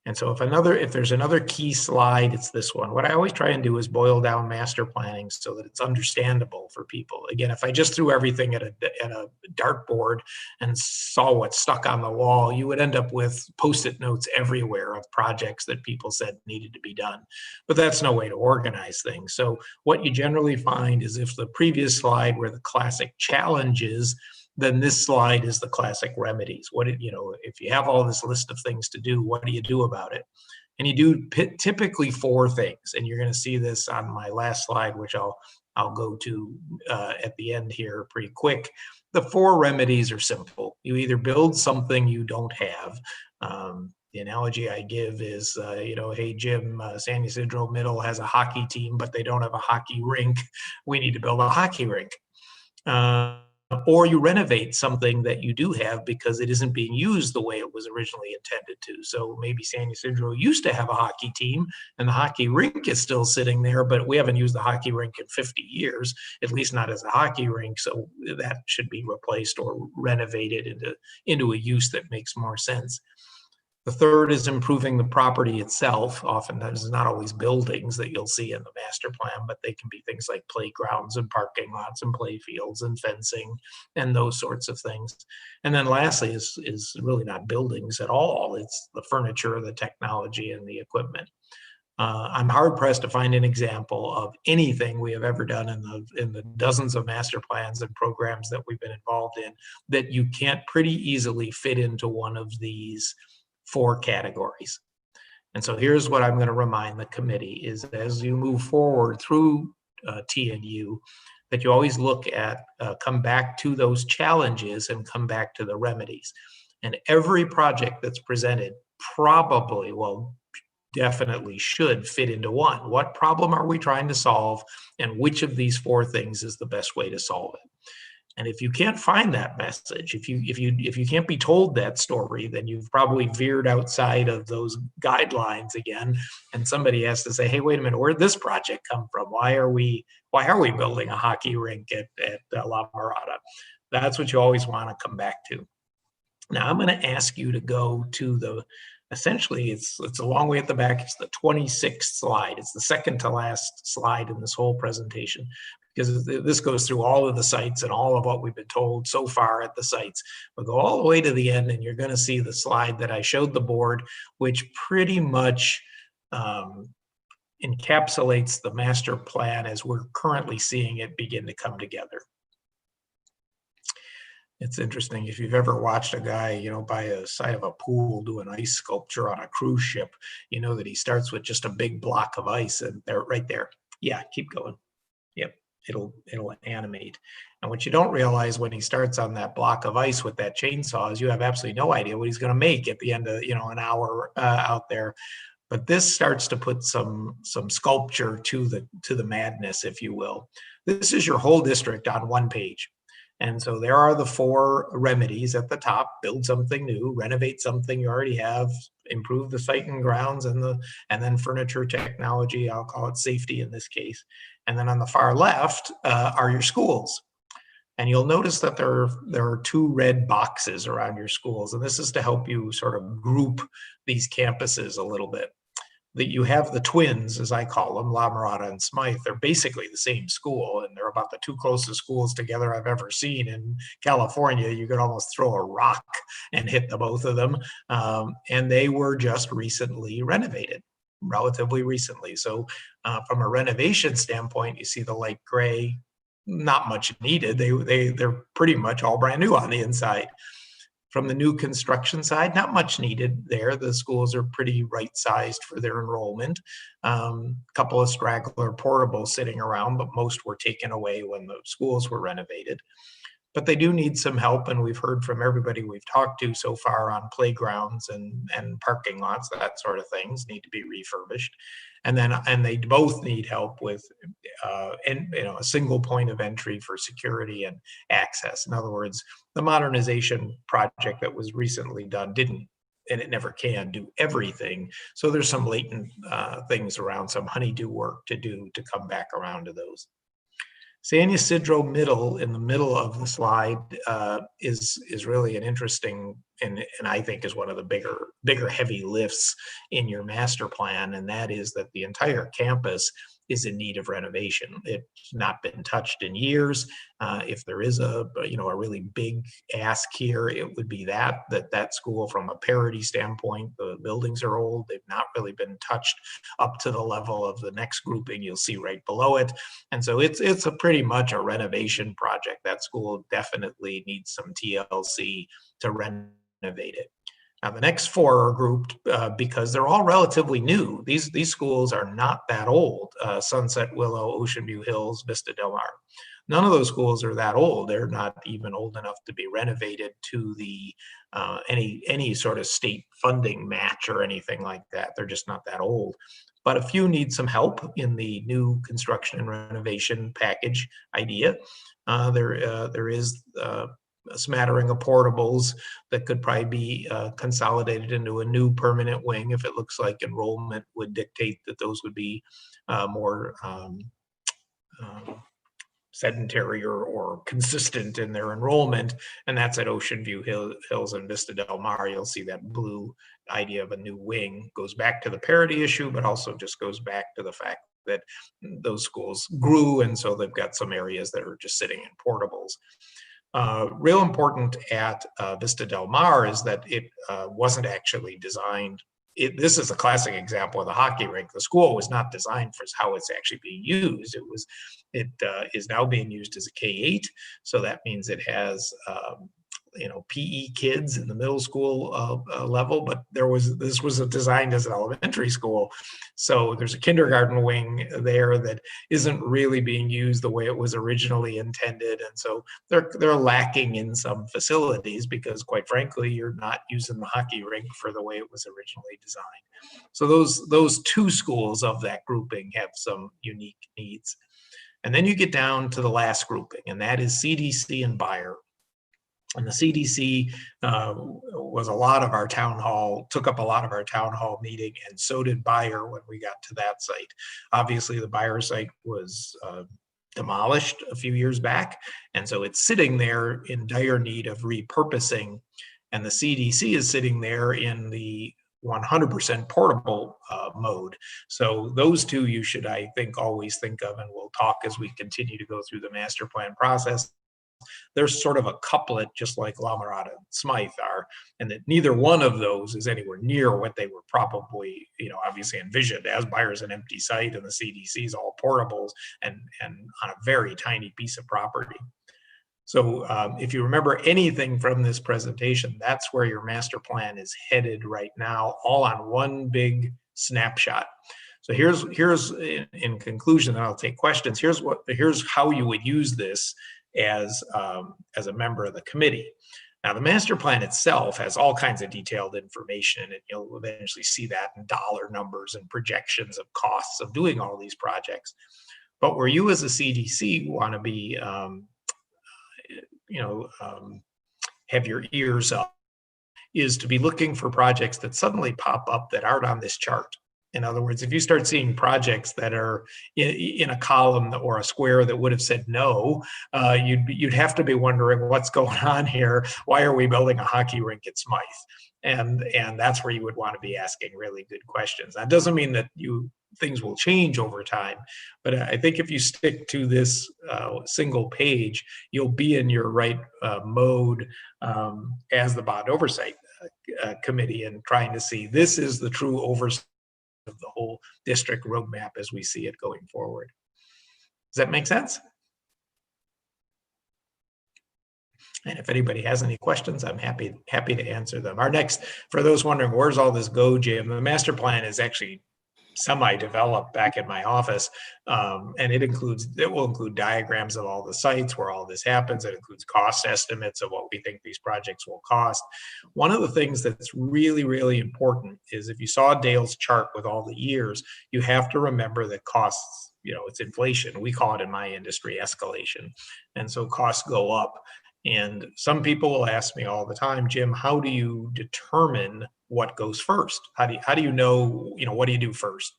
And so if there's another key slide, it's this one. What I always try and do is boil down master planning so that it's understandable for people. Again, if I just threw everything at a dartboard and saw what's stuck on the wall, you would end up with Post-it notes everywhere of projects that people said needed to be done. But that's no way to organize things. So what you generally find is, if the previous slide were the classic challenges, then this slide is the classic remedies. If you have all this list of things to do, what do you do about it? And you do typically 4 things. And you're going to see this on my last slide, which I'll go to at the end here pretty quick. The 4 remedies are simple. You either build something you don't have. The analogy I give is, hey, Jim, San Ysidro Middle has a hockey team, but they don't have a hockey rink. We need to build a hockey rink. Or you renovate something that you do have because it isn't being used the way it was originally intended to. So maybe San Ysidro used to have a hockey team and the hockey rink is still sitting there, but we haven't used the hockey rink in 50 years, at least not as a hockey rink. So that should be replaced or renovated into a use that makes more sense. The third is improving the property itself. Oftentimes, it's not always buildings that you'll see in the master plan, but they can be things like playgrounds and parking lots and play fields and fencing and those sorts of things. And then lastly is really not buildings at all. It's the furniture, the technology, and the equipment. I'm hard pressed to find an example of anything we have ever done in the dozens of master plans and programs that we've been involved in that you can't pretty easily fit into one of these 4 categories. And so here's what I'm going to remind the committee is, as you move forward through T&U, that you always look at, come back to those challenges and come back to the remedies. And every project that's presented probably, definitely should fit into one. What problem are we trying to solve, and which of these 4 things is the best way to solve it? And if you can't find that message, if you can't be told that story, then you've probably veered outside of those guidelines again. And somebody has to say, hey, wait a minute, where'd this project come from? Why are we building a hockey rink at La Mirada? That's what you always want to come back to. Now I'm going to ask you to go to essentially it's a long way at the back. It's the 26th slide. It's the second to last slide in this whole presentation, because this goes through all of the sites and all of what we've been told so far at the sites. We'll go all the way to the end, and you're going to see the slide that I showed the board, which pretty much encapsulates the master plan as we're currently seeing it begin to come together. It's interesting, if you've ever watched a guy, by a side of a pool do an ice sculpture on a cruise ship, you know that he starts with just a big block of ice, and they're right there. Yeah, keep going. Yep. It'll animate. And what you don't realize when he starts on that block of ice with that chainsaw is you have absolutely no idea what he's going to make at the end of an hour out there. But this starts to put some sculpture to the madness, if you will. This is your whole district on one page. And so there are the 4 remedies at the top: build something new, renovate something you already have, improve the site and grounds, and then furniture, technology, I'll call it safety in this case. And then on the far left are your schools. And you'll notice that there are 2 red boxes around your schools. And this is to help you sort of group these campuses a little bit. That you have the twins, as I call them, La Mirada and Smythe. They're basically the same school, and they're about the 2 closest schools together I've ever seen in California. You could almost throw a rock and hit the both of them. And they were just recently renovated, relatively recently. So from a renovation standpoint, you see the light gray, not much needed. They're pretty much all brand new on the inside. From the new construction side, not much needed there. The schools are pretty right-sized for their enrollment. Couple of straggler portables sitting around, but most were taken away when the schools were renovated. But they do need some help, and we've heard from everybody we've talked to so far on playgrounds and parking lots, that sort of things need to be refurbished. And they both need help with a single point of entry for security and access. In other words, the modernization project that was recently done didn't, and it never can, do everything. So there's some latent things around, some honeydew work to do to come back around to those. San Ysidro Middle, in the middle of the slide, is really an interesting, and I think is one of the bigger heavy lifts in your master plan, and that is that the entire campus is in need of renovation. It's not been touched in years. If there is a really big ask here, it would be that school, from a parity standpoint, the buildings are old. They've not really been touched up to the level of the next grouping you'll see right below it. And so it's a pretty much a renovation project. That school definitely needs some TLC to renovate it. Now, the next four are grouped because they're all relatively new. These schools are not that old. Sunset Willow, Ocean View Hills, Vista Del Mar. None of those schools are that old. They're not even old enough to be renovated to the any sort of state funding match or anything like that. They're just not that old. But a few need some help in the new construction and renovation package idea. There is a smattering of portables that could probably be consolidated into a new permanent wing if it looks like enrollment would dictate that those would be more sedentary or consistent in their enrollment, and that's at Ocean View Hills and Vista Del Mar. You'll see that blue idea of a new wing goes back to the parity issue, but also just goes back to the fact that those schools grew, and so they've got some areas that are just sitting in portables. Real important at Vista Del Mar is that it wasn't actually designed. This is a classic example of the hockey rink. The school was not designed for how it's actually being used. It is now being used as a K-8, so that means it has PE kids in the middle school level, but this was designed as an elementary school. So there's a kindergarten wing there that isn't really being used the way it was originally intended. And so they're lacking in some facilities because, quite frankly, you're not using the hockey rink for the way it was originally designed. So those two schools of that grouping have some unique needs. And then you get down to the last grouping, and that is CDC and Buyer. And the CDC was a lot of our town hall, took up a lot of our town hall meeting, and so did Buyer when we got to that site. Obviously, the Buyer site was demolished a few years back, and so it's sitting there in dire need of repurposing. And the CDC is sitting there in the 100% portable mode. So those two you should, I think, always think of, and we'll talk as we continue to go through the master plan process. There's sort of a couplet, just like La Mirada and Smythe are, and that neither one of those is anywhere near what they were probably, obviously envisioned. As Buyer's an empty site and the CDC's all portables and on a very tiny piece of property. So if you remember anything from this presentation, that's where your master plan is headed right now, all on one big snapshot. So here's in conclusion, and I'll take questions. Here's how you would use this as a member of the committee. Now, the master plan itself has all kinds of detailed information, and you'll eventually see that in dollar numbers and projections of costs of doing all these projects. But where you as a CDC want to be, have your ears up, is to be looking for projects that suddenly pop up that aren't on this chart. In other words, if you start seeing projects that are in a column or a square that would have said no, you'd have to be wondering what's going on here. Why are we building a hockey rink at Smythe? And that's where you would want to be asking really good questions. That doesn't mean that things will change over time, but I think if you stick to this single page, you'll be in your right mode as the bond oversight committee and trying to see this is the true oversight of the whole district roadmap as we see it going forward. Does that make sense? And if anybody has any questions, I'm happy to answer them. Our next, for those wondering, where's all this go, Jim? The master plan is actually semi-developed back in my office, and it will include diagrams of all the sites where all this happens. It includes cost estimates of what we think these projects will cost. One of the things that's really, really important is if you saw Dale's chart with all the years, you have to remember that costs, it's inflation. We call it in my industry escalation. And so costs go up. And some people will ask me all the time, Jim, how do you determine what goes first? How do you know, what do you do first?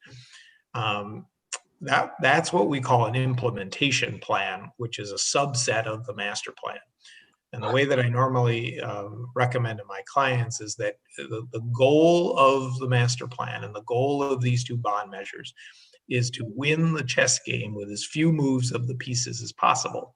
That's what we call an implementation plan, which is a subset of the master plan. And the way that I normally recommend to my clients is that the goal of the master plan and the goal of these two bond measures is to win the chess game with as few moves of the pieces as possible.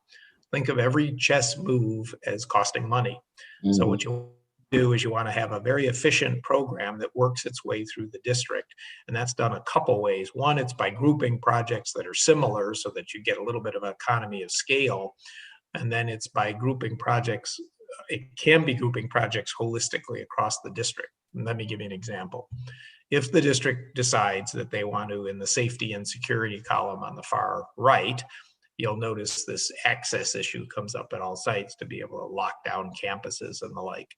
Think of every chess move as costing money. Mm-hmm. So what you do is you want to have a very efficient program that works its way through the district. And that's done a couple ways. One, it's by grouping projects that are similar so that you get a little bit of economy of scale. And then it's by grouping projects. It can be grouping projects holistically across the district. And let me give you an example. If the district decides that they want to, in the safety and security column on the far right, you'll notice this access issue comes up at all sites to be able to lock down campuses and the like.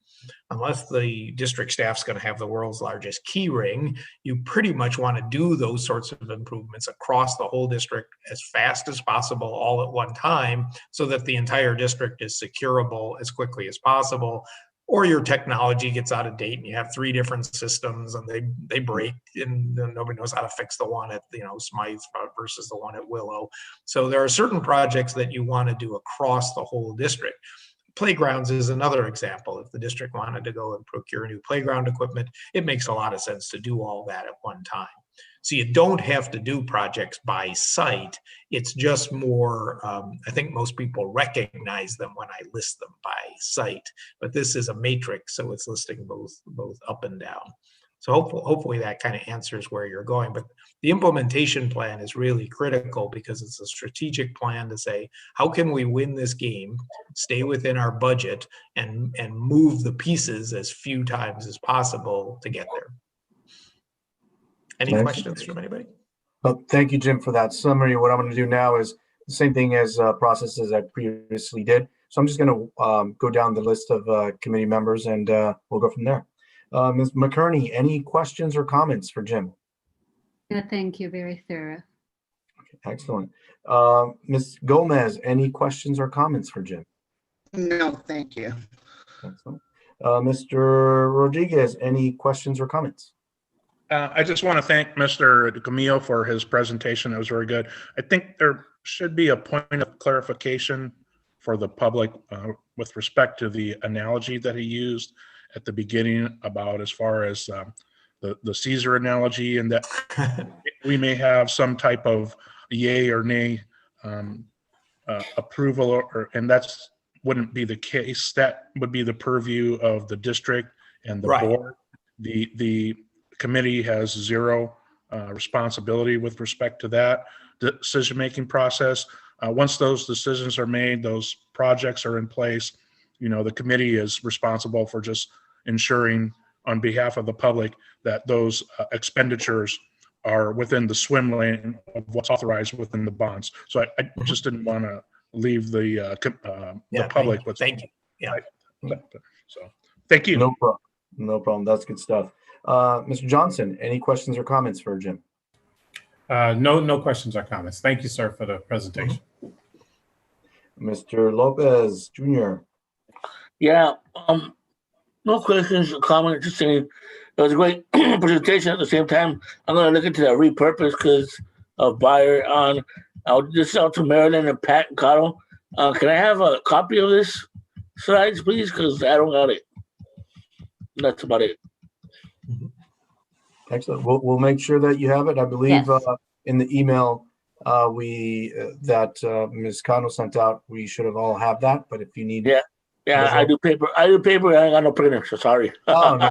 Unless the district staff's going to have the world's largest key ring, you pretty much want to do those sorts of improvements across the whole district as fast as possible all at one time so that the entire district is securable as quickly as possible. Or your technology gets out of date and you have 3 different systems and they break and nobody knows how to fix the one at Smythe versus the one at Willow. So there are certain projects that you want to do across the whole district. Playgrounds is another example. If the district wanted to go and procure new playground equipment, it makes a lot of sense to do all that at one time. So you don't have to do projects by site. It's just more, I think most people recognize them when I list them by site, but this is a matrix, so it's listing both up and down. So hopefully that kind of answers where you're going. But the implementation plan is really critical because it's a strategic plan to say, how can we win this game, stay within our budget, and move the pieces as few times as possible to get there. Any questions from anybody? Well, thank you, Jim, for that summary. What I'm going to do now is the same thing as processes I previously did. So I'm just going to go down the list of committee members and we'll go from there. Ms. McKerney, any questions or comments for Jim? No, thank you. Very thorough. Okay, excellent. Ms. Gomez, any questions or comments for Jim? No, thank you. Excellent. Mr. Rodriguez, any questions or comments? I just want to thank Mr. Camillo for his presentation. It was very good. I think there should be a point of clarification for the public with respect to the analogy that he used at the beginning about as far as the Caesar analogy, and that we may have some type of yay or nay approval, and that's wouldn't be the case. That would be the purview of the district and the board. The committee has zero responsibility with respect to that decision-making process. Once those decisions are made, those projects are in place, the committee is responsible for just ensuring on behalf of the public that those expenditures are within the swim lane of what's authorized within the bonds. So I just didn't want to leave the public with. Thank you. Yeah. So thank you. No problem. No problem. That's good stuff. Mr. Johnson, any questions or comments for Jim? No questions or comments. Thank you, sir, for the presentation. Mr. Lopez Jr. Yeah, no questions or comments. Just saying it was a great presentation. At the same time, I'm going to look into that repurpose because of buyer on. I'll just out to Marilyn and Pat and Carl. Can I have a copy of this slides, please? Because I don't got it. That's about it. Excellent. We'll make sure that you have it. I believe in the email that Ms. Cano sent out, we should have all have that. But if you need, I do paper. I got no printer, so sorry. Oh, no,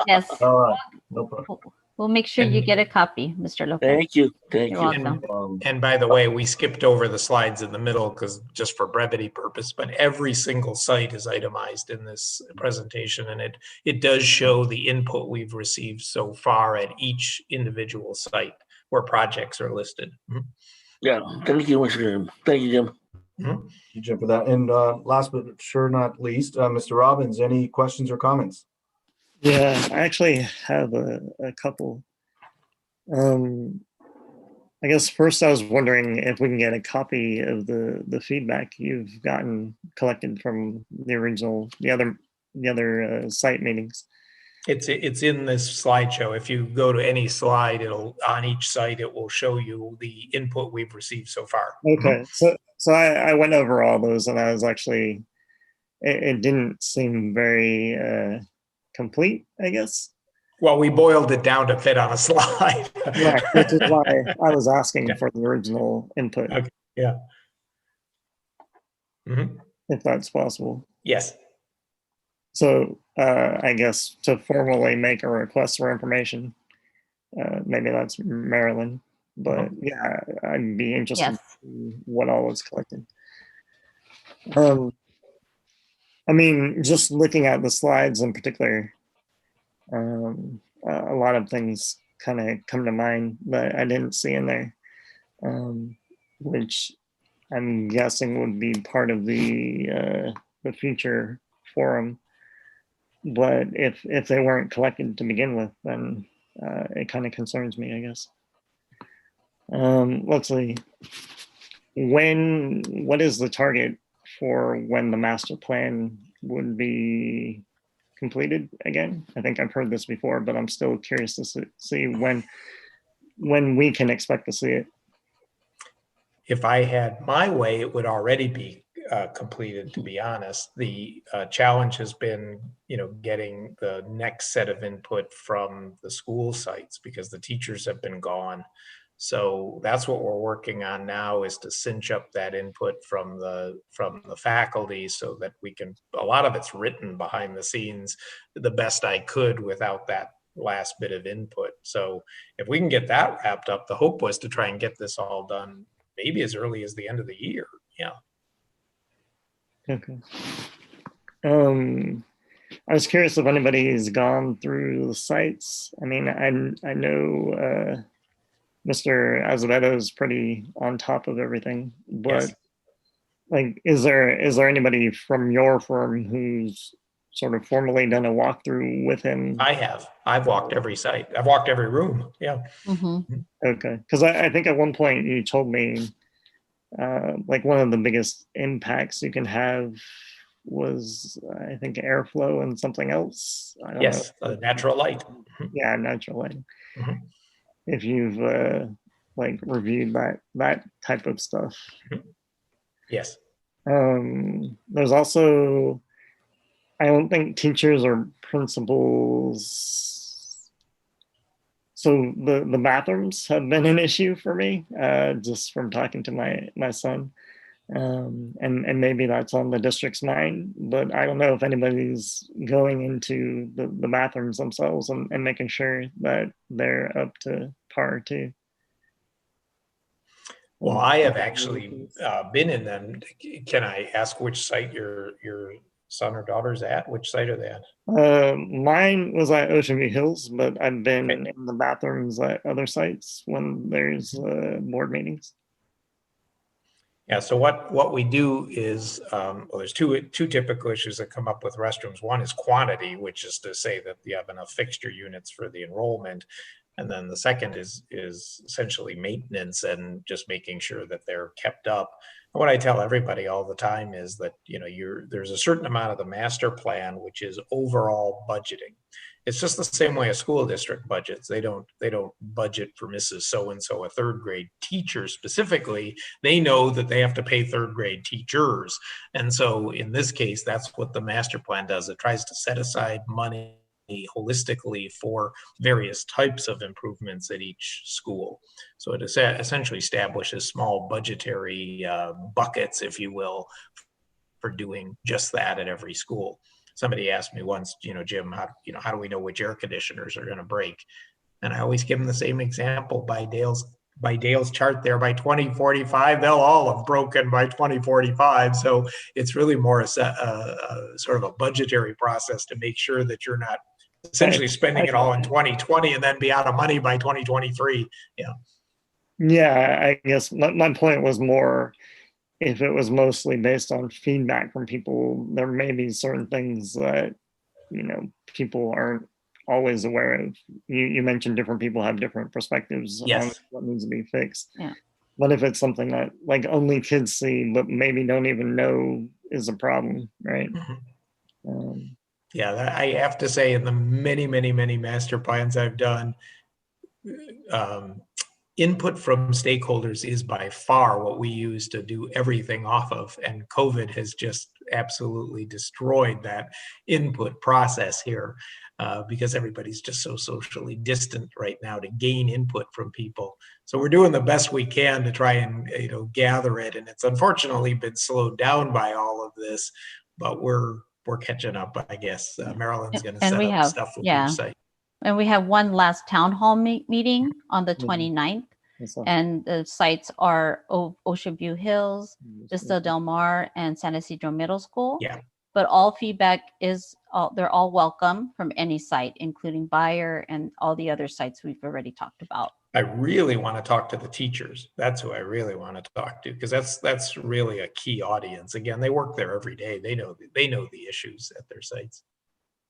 Yes. all right, no problem. We'll make sure you And- get a copy, Mr. Lopez. Thank you. Thank You're you. welcome. And by the way, we skipped over the slides in the middle because just for brevity purpose, but every single site is itemized in this presentation, and it does show the input we've received so far at each individual site where projects are listed. Yeah. Thank you, Mr. Jim. Thank you, Jim. Thank you, Jim, for that. And last but sure not least, Mr. Robbins, any questions or comments? Yeah, I actually have a couple. I guess first I was wondering if we can get a copy of the feedback you've gotten collected from the other site meetings. It's in this slideshow. If you go to any slide, on each site, it will show you the input we've received so far. Okay, so I went over all those, and I was actually, it didn't seem very complete, I guess. Well, we boiled it down to fit on a slide. Right, which is why I was asking for the original input. Okay. Yeah. If that's possible. Yes. So I guess to formally make a request for information, maybe that's Maryland, but yeah, I'd be interested in what all was collected. I mean, just looking at the slides in particular, a lot of things kind of come to mind that I didn't see in there, which I'm guessing would be part of the future forum. But if they weren't collected to begin with, then it kind of concerns me, I guess. Let's see. What is the target for when the master plan would be completed again? I think I've heard this before, but I'm still curious to see when we can expect to see it. If I had my way, it would already be completed, to be honest. The challenge has been, getting the next set of input from the school sites because the teachers have been gone. So that's what we're working on now, is to cinch up that input from the faculty so that we can, a lot of it's written behind the scenes the best I could without that last bit of input. So if we can get that wrapped up, the hope was to try and get this all done maybe as early as the end of the year. Yeah. Okay. I was curious if anybody's gone through the sites. I mean, I know Mr. Azevedo is pretty on top of everything, but Yes. like, is there anybody from your firm who's sort of formally done a walkthrough with him? I have. I've walked every site. I've walked every room. Yeah. Okay, because I think at one point you told me like one of the biggest impacts you can have was, I think, airflow and something else. I don't Yes. know. Natural light. Yeah, natural light. Mhm. If you've like reviewed that type of stuff. Yes. There's also, I don't think teachers or principals. So the bathrooms have been an issue for me, just from talking to my son. And maybe that's on the district's mind, but I don't know if anybody's going into the bathrooms themselves and making sure that they're up to par too. Well, I have actually been in them. Can I ask which site your son or daughter's at? Which site are they at? Mine was at Ocean View Hills, but I've been in the bathrooms at other sites when there's board meetings. Yeah, so what we do is, well, there's two typical issues that come up with restrooms. One is quantity, which is to say that you have enough fixture units for the enrollment. And then the second is essentially maintenance and just making sure that they're kept up. And what I tell everybody all the time is that, there's a certain amount of the master plan, which is overall budgeting. It's just the same way a school district budgets. They don't budget for Mrs. So-and-so, a third grade teacher specifically. They know that they have to pay third grade teachers. And so in this case, that's what the master plan does. It tries to set aside money holistically for various types of improvements at each school. So it essentially establishes small budgetary buckets, if you will, for doing just that at every school. Somebody asked me once, Jim, how do we know which air conditioners are going to break? And I always give them the same example by Dale's chart there. By 2045, they'll all have broken by 2045. So it's really more a sort of a budgetary process to make sure that you're not essentially spending it all in 2020 and then be out of money by 2023. Yeah. Yeah, I guess my point was more, if it was mostly based on feedback from people, there may be certain things that, people aren't always aware of. You mentioned different people have different perspectives on Yes. what needs to be fixed. Yeah. What if it's something that like only kids see, but maybe don't even know is a problem, right? Yeah, I have to say, in the many, many, many master plans I've done, input from stakeholders is by far what we use to do everything off of. And COVID has just absolutely destroyed that input process here, because everybody's just so socially distant right now to gain input from people. So we're doing the best we can to try and gather it. And it's unfortunately been slowed down by all of this, but we're catching up, I guess. Maryland's going to set up stuff with each site. And we have one last town hall meeting on the 29th. And the sites are Ocean View Hills, Vista Del Mar, and San Isidro Middle School. Yeah. But all feedback they're all welcome from any site, including Bayer and all the other sites we've already talked about. I really want to talk to the teachers. That's who I really want to talk to, because that's really a key audience. Again, they work there every day. They know the issues at their sites.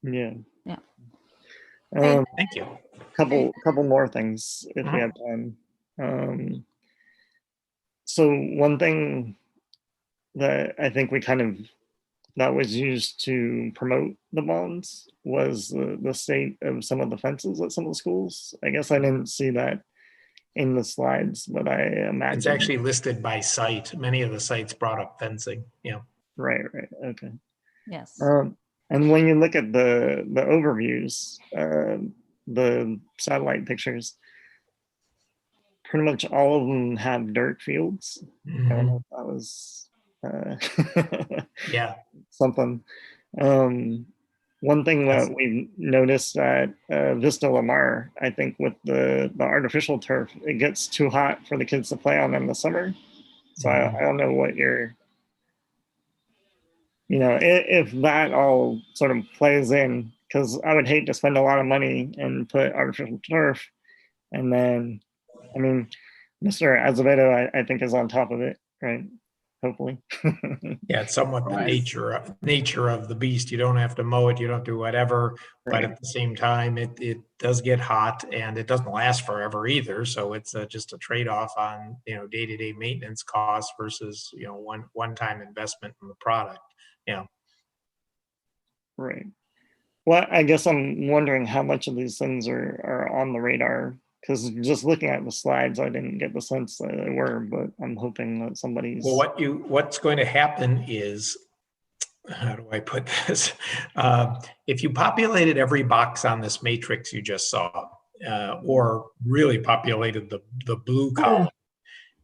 Yeah. Yeah. Thank you. Couple more things if we have time. So one thing that I think that was used to promote the bonds was the state of some of the fences at some of the schools. I guess I didn't see that in the slides, but I imagine it's actually listed by site. Many of the sites brought up fencing. Yeah. Right. Okay. Yes. And when you look at the overviews, the satellite pictures, pretty much all of them have dirt fields. I don't know if that was something. One thing that we've noticed at Vista Lamar, I think with the artificial turf, it gets too hot for the kids to play on in the summer. So I don't know what if that all sort of plays in, because I would hate to spend a lot of money and put artificial turf. And then, I mean, Mr. Azevedo, I think, is on top of it, right? Hopefully. Yeah, it's somewhat the nature of the beast. You don't have to mow it, you don't do whatever, but at the same time, it does get hot and it doesn't last forever either. So it's just a trade-off on day-to-day maintenance costs versus one-time investment in the product. Yeah. Right. Well, I guess I'm wondering how much of these things are on the radar, because just looking at the slides, I didn't get the sense that they were, but I'm hoping that somebody's. Well, what's going to happen is, how do I put this? If you populated every box on this matrix you just saw, or really populated the blue column,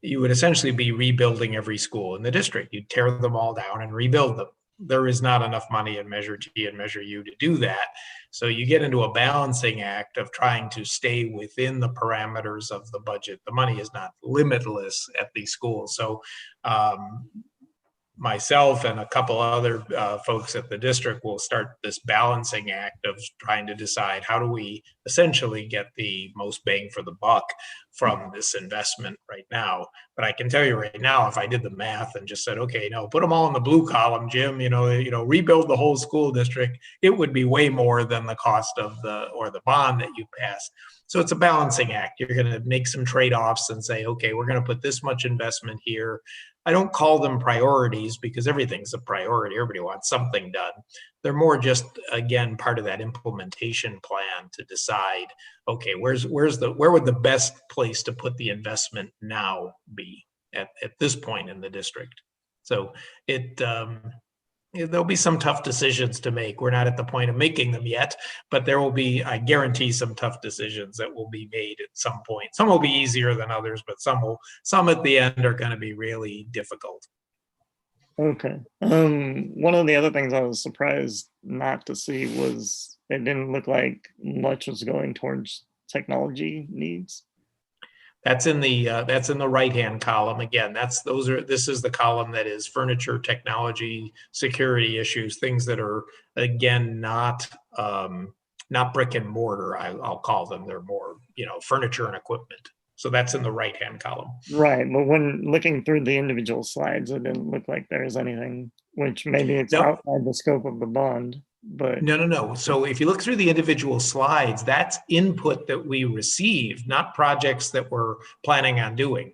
you would essentially be rebuilding every school in the district. You'd tear them all down and rebuild them. There is not enough money in Measure G and Measure U to do that. So you get into a balancing act of trying to stay within the parameters of the budget. The money is not limitless at these schools. So myself and a couple other folks at the district will start this balancing act of trying to decide how do we essentially get the most bang for the buck from this investment right now. But I can tell you right now, if I did the math and just said, okay, no, put them all in the blue column, Jim, rebuild the whole school district, it would be way more than the cost of the bond that you passed. So it's a balancing act. You're going to make some trade-offs and say, okay, we're going to put this much investment here. I don't call them priorities because everything's a priority. Everybody wants something done. They're more just, again, part of that implementation plan to decide, okay, where would the best place to put the investment now be at this point in the district? So there'll be some tough decisions to make. We're not at the point of making them yet, but there will be, I guarantee, some tough decisions that will be made at some point. Some will be easier than others, but some at the end are going to be really difficult. Okay. One of the other things I was surprised not to see was it didn't look like much was going towards technology needs? That's in the right-hand column. Again, this is the column that is furniture, technology, security issues, things that are, again, not brick and mortar, I'll call them. They're more, furniture and equipment. So that's in the right-hand column. Right, but when looking through the individual slides, it didn't look like there was anything, which maybe it's No. outside the scope of the bond, but. No. So if you look through the individual slides, that's input that we received, not projects that we're planning on doing.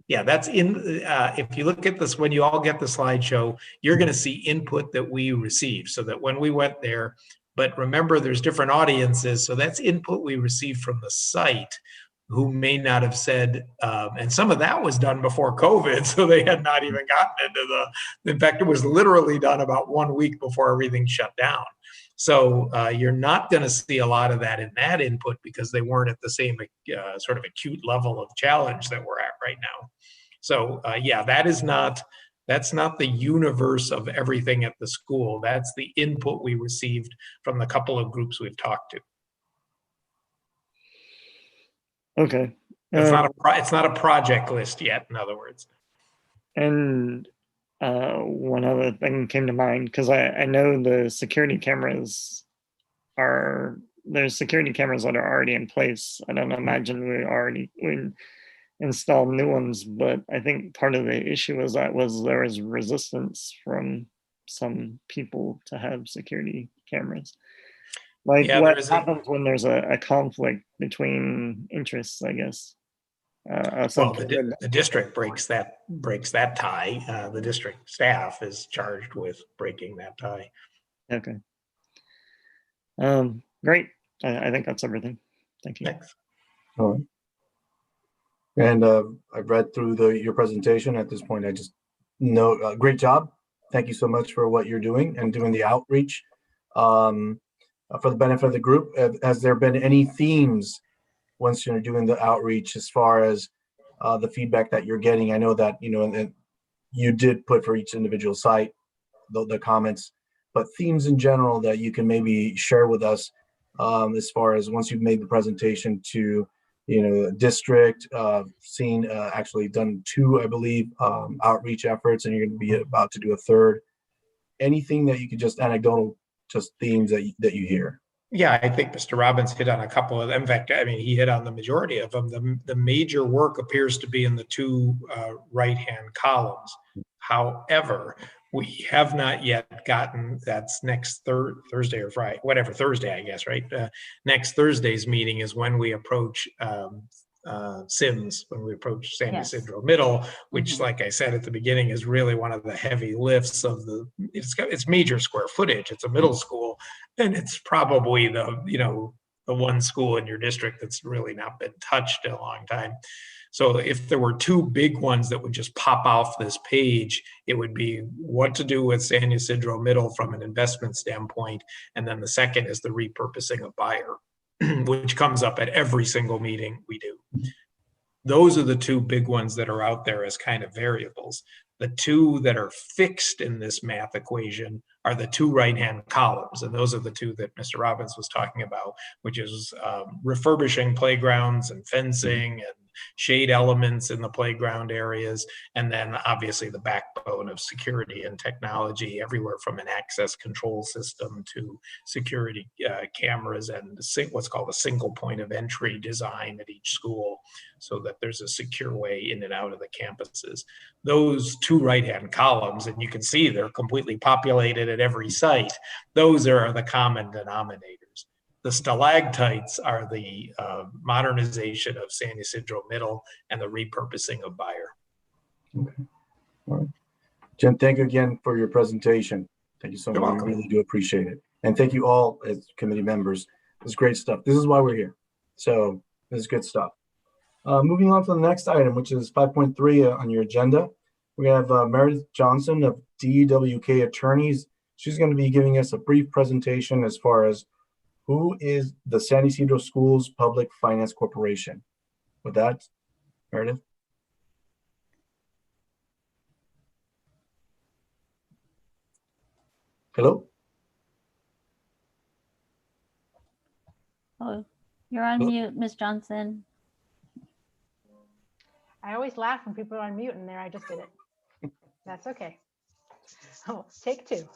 Yeah, that's if you look at this, when you all get the slideshow, you're going to see input that we received, so that when we went there, but remember there's different audiences, so that's input we received from the site who may not have said, and some of that was done before COVID, so they had not even gotten into in fact, it was literally done about 1 week before everything shut down. So you're not going to see a lot of that in that input because they weren't at the same sort of acute level of challenge that we're at right now. So yeah, that's not the universe of everything at the school. That's the input we received from the couple of groups we've talked to. Okay. It's not a project list yet, in other words. And one other thing came to mind, because I know there's security cameras that are already in place. I don't imagine we install new ones, but I think part of the issue was there was resistance from some people to have security cameras. Like, Yeah, what happens when there's a conflict between interests, I guess? Well, the district breaks that tie. The district staff is charged with breaking that tie. Okay. Great. I think that's everything. Thank you. Thanks. All right. And I've read through your presentation. At this point, I just know, great job. Thank you so much for what you're doing and doing the outreach for the benefit of the group. Has there been any themes once you're doing the outreach as far as the feedback that you're getting? I know that, and you did put for each individual site the comments, but themes in general that you can maybe share with us as far as once you've made the presentation to district, actually done 2, I believe, outreach efforts, and you're going to be about to do a 3rd. Anything that you could just anecdotal, just themes that you hear? Yeah, I think Mr. Robbins hit on a couple of them. In fact, I mean, he hit on the majority of them. The major work appears to be in the 2 right-hand columns. However, we have not yet gotten, that's next Thursday or Friday, whatever, Thursday, I guess, right? Next Thursday's meeting is when we approach SIMS, when we approach San Ysidro Middle, which, like I said at the beginning, is really one of the heavy lifts of it's major square footage. It's a middle school, and it's probably the one school in your district that's really not been touched in a long time. So if there were 2 big ones that would just pop off this page, it would be what to do with San Ysidro Middle from an investment standpoint. And then the second is the repurposing of Bayer, which comes up at every single meeting we do. Those are the 2 big ones that are out there as kind of variables. The 2 that are fixed in this math equation are the 2 right-hand columns. And those are the 2 that Mr. Robbins was talking about, which is refurbishing playgrounds and fencing and shade elements in the playground areas. And then obviously the backbone of security and technology, everywhere from an access control system to security cameras and what's called a single point of entry design at each school, so that there's a secure way in and out of the campuses. Those 2 right-hand columns, and you can see they're completely populated at every site, those are the common denominators. The stalactites are the modernization of San Ysidro Middle and the repurposing of Bayer. Okay. All right. Jim, thank you again for your presentation. Thank you so much. We really do appreciate it. And thank you all as committee members. It's great stuff. This is why we're here. So this is good stuff. Moving on to the next item, which is 5.3 on your agenda. We have Meredith Johnson of DWK Attorneys. She's going to be giving us a brief presentation as far as who is the San Ysidro Schools Public Finance Corporation. With that, Meredith. Hello? Oh, You're on mute, Ms. Johnson. I always laugh when people are on mute, and there I just did it. That's okay. Oh, take two.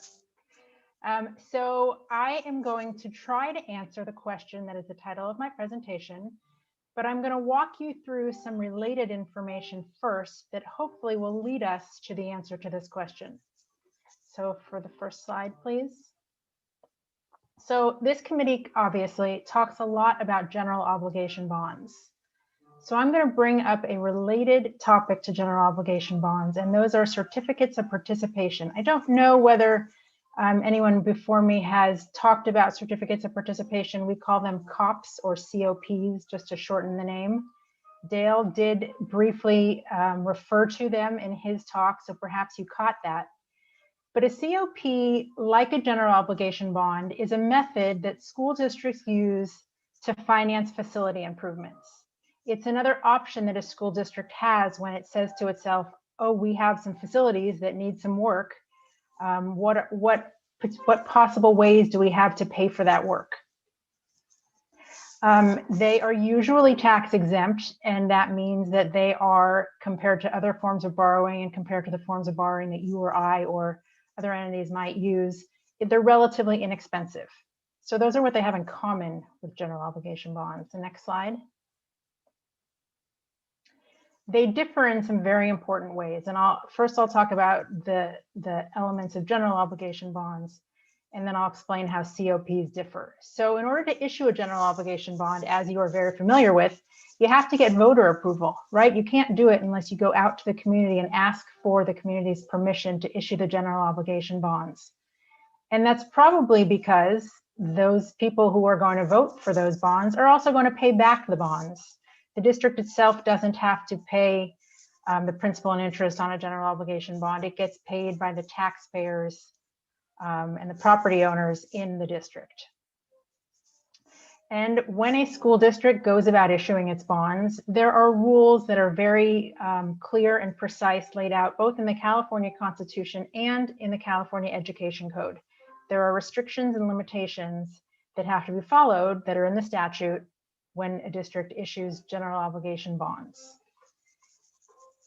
So I am going to try to answer the question that is the title of my presentation, but I'm going to walk you through some related information first that hopefully will lead us to the answer to this question. So for the first slide, please. So this committee obviously talks a lot about general obligation bonds. So I'm going to bring up a related topic to general obligation bonds, and those are certificates of participation. I don't know whether anyone before me has talked about certificates of participation. We call them COPs or COPs, just to shorten the name. Dale did briefly refer to them in his talk, so perhaps you caught that. But a COP, like a general obligation bond, is a method that school districts use to finance facility improvements. It's another option that a school district has when it says to itself, oh, we have some facilities that need some work. What possible ways do we have to pay for that work? They are usually tax exempt, and that means that they are, compared to other forms of borrowing and compared to the forms of borrowing that you or I or other entities might use, they're relatively inexpensive. So those are what they have in common with general obligation bonds. The next slide. They differ in some very important ways. And I'll talk about the elements of general obligation bonds, and then I'll explain how COPs differ. So in order to issue a general obligation bond, as you are very familiar with, you have to get voter approval, right? You can't do it unless you go out to the community and ask for the community's permission to issue the general obligation bonds. And that's probably because those people who are going to vote for those bonds are also going to pay back the bonds. The district itself doesn't have to pay the principal and interest on a general obligation bond. It gets paid by the taxpayers and the property owners in the district. And when a school district goes about issuing its bonds, there are rules that are very clear and precise, laid out both in the California Constitution and in the California Education Code. There are restrictions and limitations that have to be followed that are in the statute when a district issues general obligation bonds.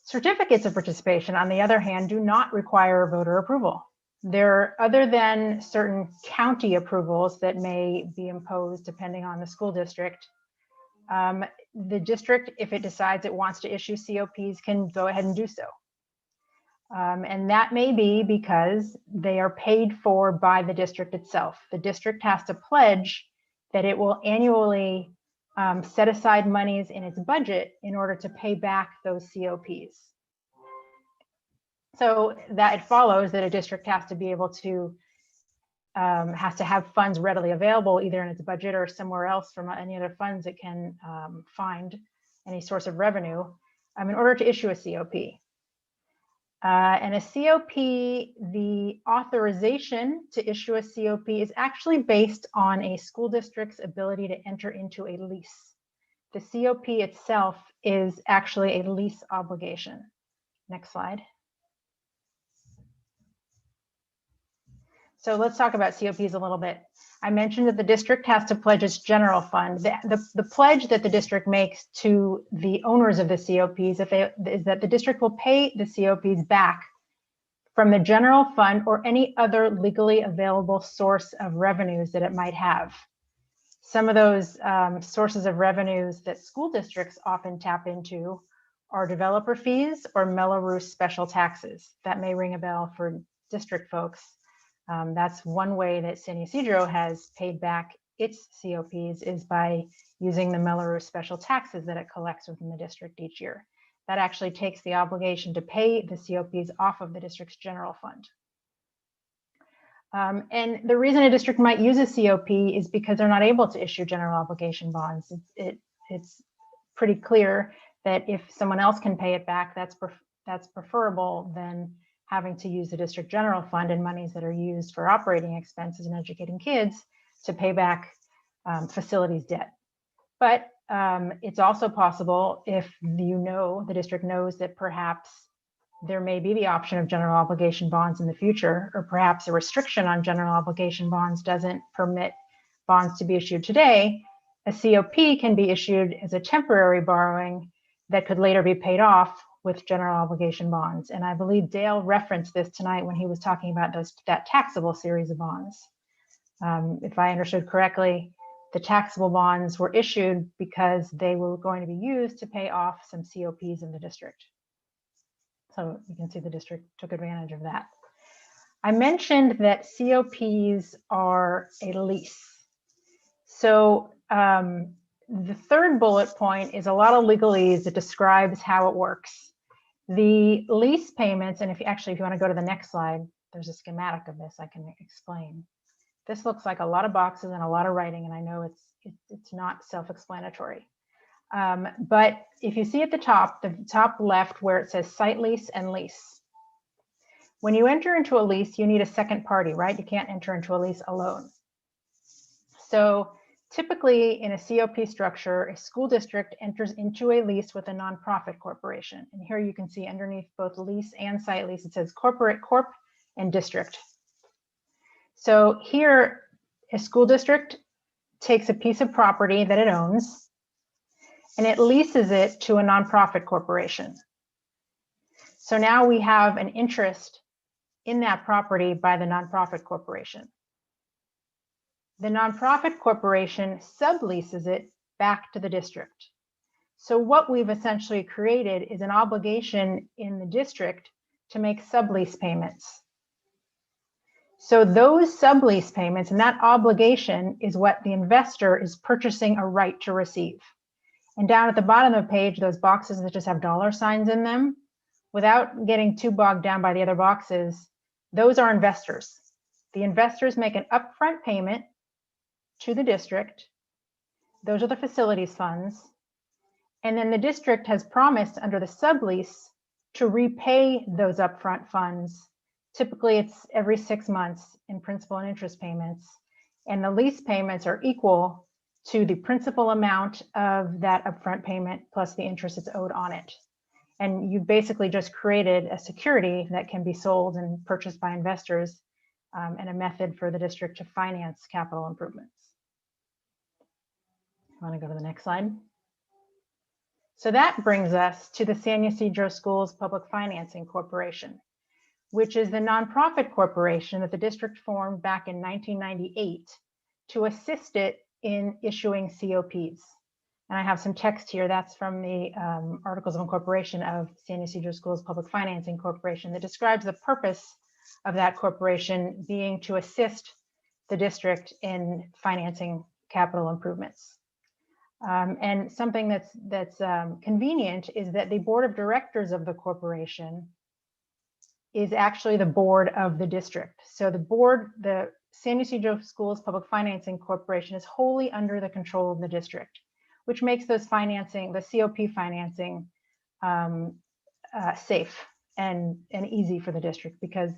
Certificates of participation, on the other hand, do not require voter approval. Other than certain county approvals that may be imposed depending on the school district, the district, if it decides it wants to issue COPs, can go ahead and do so. And that may be because they are paid for by the district itself. The district has to pledge that it will annually set aside monies in its budget in order to pay back those COPs. So that it follows that a district has to be able to, has to have funds readily available either in its budget or somewhere else from any other funds it can find, any source of revenue, in order to issue a COP. And a COP, the authorization to issue a COP is actually based on a school district's ability to enter into a lease. The COP itself is actually a lease obligation. Next slide. So let's talk about COPs a little bit. I mentioned that the district has to pledge its general fund. The pledge that the district makes to the owners of the COPs is that the district will pay the COPs back from the general fund or any other legally available source of revenues that it might have. Some of those sources of revenues that school districts often tap into are developer fees or Mello-Roos special taxes. That may ring a bell for district folks. That's one way that San Ysidro has paid back its COPs, is by using the Mello-Roos special taxes that it collects within the district each year. That actually takes the obligation to pay the COPs off of the district's general fund. And the reason a district might use a COP is because they're not able to issue general obligation bonds. It's pretty clear that if someone else can pay it back, that's preferable than having to use the district general fund and monies that are used for operating expenses and educating kids to pay back facilities debt. But it's also possible, if the district knows that perhaps there may be the option of general obligation bonds in the future, or perhaps a restriction on general obligation bonds doesn't permit bonds to be issued today, A COP can be issued as a temporary borrowing that could later be paid off with general obligation bonds. And I believe Dale referenced this tonight when he was talking about that taxable series of bonds. If I understood correctly, the taxable bonds were issued because they were going to be used to pay off some COPs in the district. So you can see the district took advantage of that. I mentioned that COPs are a lease. So the third bullet point is a lot of legalese that describes how it works. The lease payments, and if you want to go to the next slide, there's a schematic of this I can explain. This looks like a lot of boxes and a lot of writing, and I know it's not self-explanatory. But if you see at the top left where it says site lease and lease, when you enter into a lease, you need a second party, right? You can't enter into a lease alone. So typically in a COP structure, a school district enters into a lease with a nonprofit corporation. And here you can see underneath both lease and site lease, it says corporate, corp, and district. So here, a school district takes a piece of property that it owns and it leases it to a nonprofit corporation. So now we have an interest in that property by the nonprofit corporation. The nonprofit corporation subleases it back to the district. So what we've essentially created is an obligation in the district to make sublease payments. So those sublease payments and that obligation is what the investor is purchasing a right to receive. And down at the bottom of the page, those boxes that just have dollar signs in them, without getting too bogged down by the other boxes, those are investors. The investors make an upfront payment to the district. Those are the facilities funds. And then the district has promised under the sublease to repay those upfront funds. Typically it's every 6 months in principal and interest payments. And the lease payments are equal to the principal amount of that upfront payment plus the interest that's owed on it. And you've basically just created a security that can be sold and purchased by investors and a method for the district to finance capital improvements. I want to go to the next slide. So that brings us to the San Ysidro Schools Public Financing Corporation, which is the nonprofit corporation that the district formed back in 1998 to assist it in issuing COPs. And I have some text here that's from the Articles of Incorporation of San Ysidro Schools Public Financing Corporation that describes the purpose of that corporation being to assist the district in financing capital improvements. And something that's convenient is that the board of directors of the corporation is actually the board of the district. So the San Ysidro Schools Public Financing Corporation is wholly under the control of the district, which makes those financing, the COP financing, safe and easy for the district, because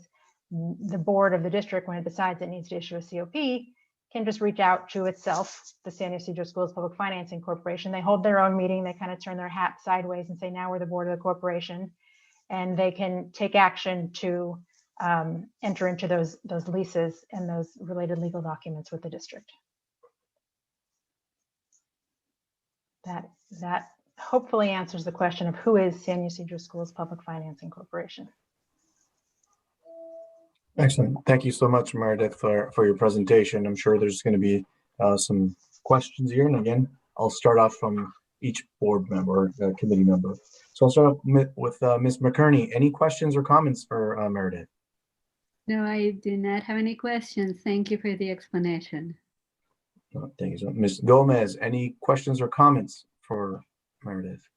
the board of the district, when it decides it needs to issue a COP, can just reach out to itself, the San Ysidro Schools Public Financing Corporation. They hold their own meeting, they kind of turn their hat sideways and say, now we're the board of the corporation, and they can take action to enter into those leases and those related legal documents with the district. That hopefully answers the question of who is San Ysidro Schools Public Financing Corporation. Excellent. Thank you so much, Meredith, for your presentation. I'm sure there's going to be some questions here. And again, I'll start off from each board member, committee member. So I'll start off with Ms. McKerney. Any questions or comments for Meredith? No, I do not have any questions. Thank you for the explanation. Thank you so much. Ms. Gomez, any questions or comments for Meredith?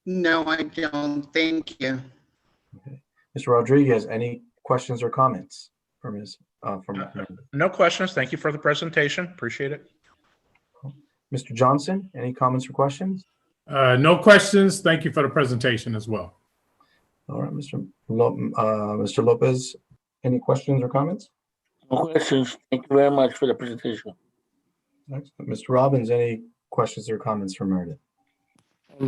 No, I don't. Thank you. Okay. Mr. Rodriguez, any questions or comments for Ms. Meredith? No questions. Thank you for the presentation. Appreciate it. Mr. Johnson, any comments or questions? No questions. Thank you for the presentation as well. All right, Mr. Lopez, any questions or comments? No questions. Thank you very much for the presentation. Excellent. Mr. Robbins, any questions or comments for Meredith?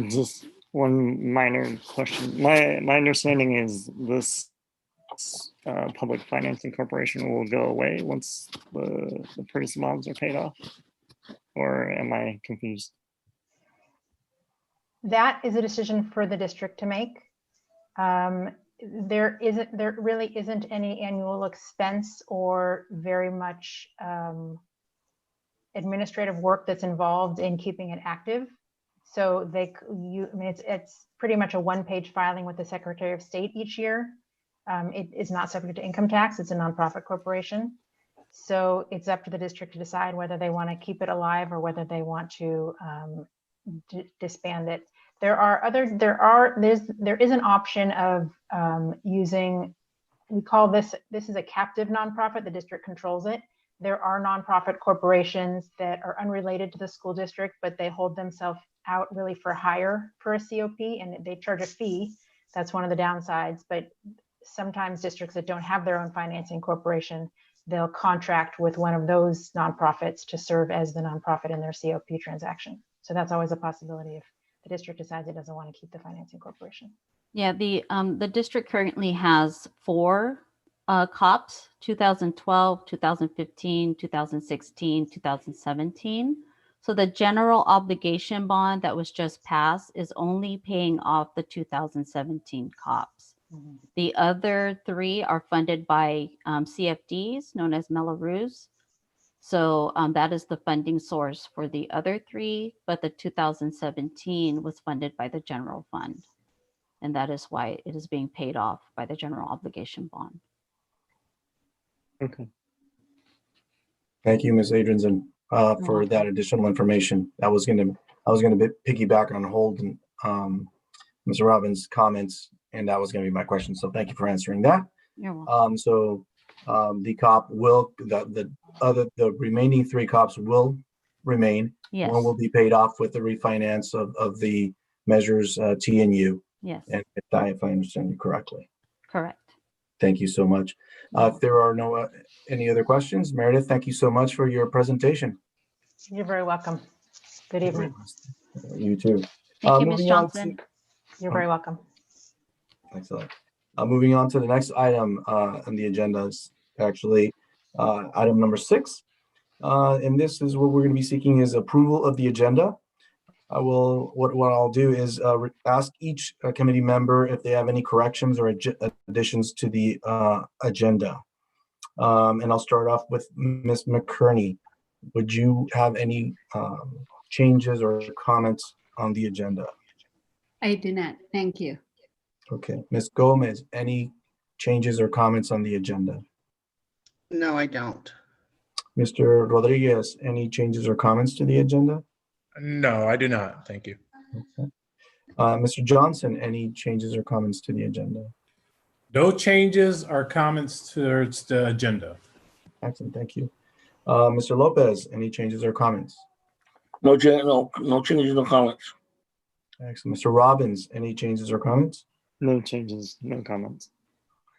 Just one minor question. My understanding is this public financing corporation will go away once the first bonds are paid off. or am I confused? That is a decision for the district to make. There really isn't any annual expense or very much administrative work that's involved in keeping it active. So it's pretty much a one-page filing with the Secretary of State each year. It is not subject to income tax. It's a nonprofit corporation. So it's up to the district to decide whether they want to keep it alive or whether they want to disband it. There is an option of using, we call this is a captive nonprofit. The district controls it. There are nonprofit corporations that are unrelated to the school district, but they hold themselves out really for hire for a COP, and they charge a fee. That's one of the downsides. But sometimes districts that don't have their own financing corporation, they'll contract with one of those nonprofits to serve as the nonprofit in their COP transaction. So that's always a possibility if the district decides it doesn't want to keep the financing corporation. Yeah, the district currently has 4 COPs: 2012, 2015, 2016, 2017. So the general obligation bond that was just passed is only paying off the 2017 COPs. The other 3 are funded by CFDs, known as Mello-Roos. So that is the funding source for the other 3, but the 2017 was funded by the general fund. And that is why it is being paid off by the general obligation bond. Okay. Thank you, Ms. Adrianson, for that additional information. I was gonna piggyback on Holden, Mr. Robbins' comments, and that was gonna be my question. So thank you for answering that. You're welcome. The COP will, the remaining 3 COPs will remain. Yes. One will be paid off with the refinance of the measures T and U. Yes. And if I understand you correctly. Correct. Thank you so much. If there are no any other questions, Meredith, thank you so much for your presentation. You're very welcome. Good evening. You too. Thank you, Ms. Moving on Johnson. You're very welcome. Excellent. Moving on to the next item on the agenda is actually item number 6. And this is what we're going to be seeking is approval of the agenda. What I'll do is ask each committee member if they have any corrections or additions to the agenda. And I'll start off with Ms. McKerney. Would you have any changes or comments on the agenda? I do not. Thank you. Okay. Ms. Gomez, any changes or comments on the agenda? No, I don't. Mr. Rodriguez, any changes or comments to the agenda? No, I do not. Thank you. Okay. Mr. Johnson, any changes or comments to the agenda? No changes or comments towards the agenda. Excellent, thank you. Mr. Lopez, any changes or comments? No changes, no comments. Excellent. Mr. Robbins, any changes or comments? No changes, no comments.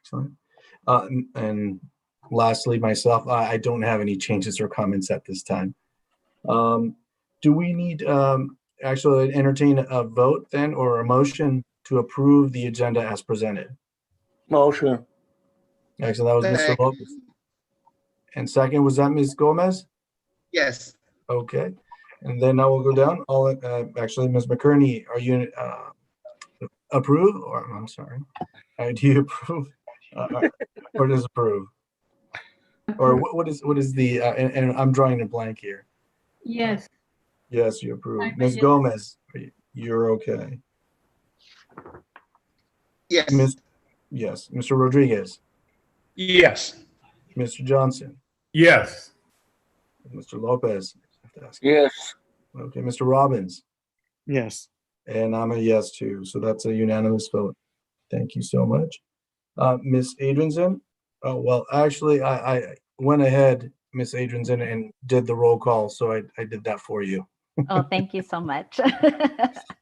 Excellent. And lastly, myself, I don't have any changes or comments at this time. Do we need actually entertain a vote then or a motion to approve the agenda as presented? Motion. Excellent. That was Mr. Lopez. And second, was that Ms. Gomez? Yes. Okay. And then now we'll go down. Actually, Ms. McKerney, are you approve or I'm sorry. Do you approve or disapprove? Or what is the and I'm drawing a blank here. Yes. Yes, you approve. Ms. Gomez, you're okay. Yes. Yes. Mr. Rodriguez. Yes. Mr. Johnson. Yes. Mr. Lopez. Yes. Okay. Mr. Robbins. Yes. And I'm a yes too. So that's a unanimous vote. Thank you so much. Ms. Adrianson. Well, actually, I went ahead, Ms. Adrianson, and did the roll call. So I did that for you. Oh, thank you so much.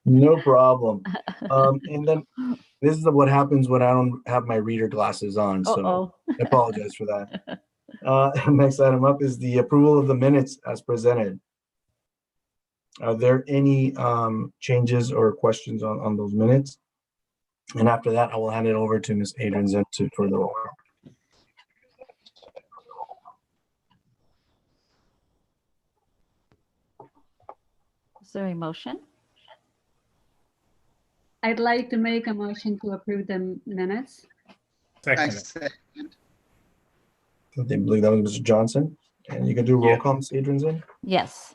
No problem. And then this is what happens when I don't have my reader glasses on. So I apologize for that. Next item up is the approval of the minutes as presented. Are there any changes or questions on those minutes? And after that, I will hand it over to Ms. Adrianson for the roll call. Is there a motion? I'd like to make a motion to approve the minutes. I Second. second. I believe that was Mr. Johnson. And you can do roll Yeah. call, Ms. Adrianson? Yes.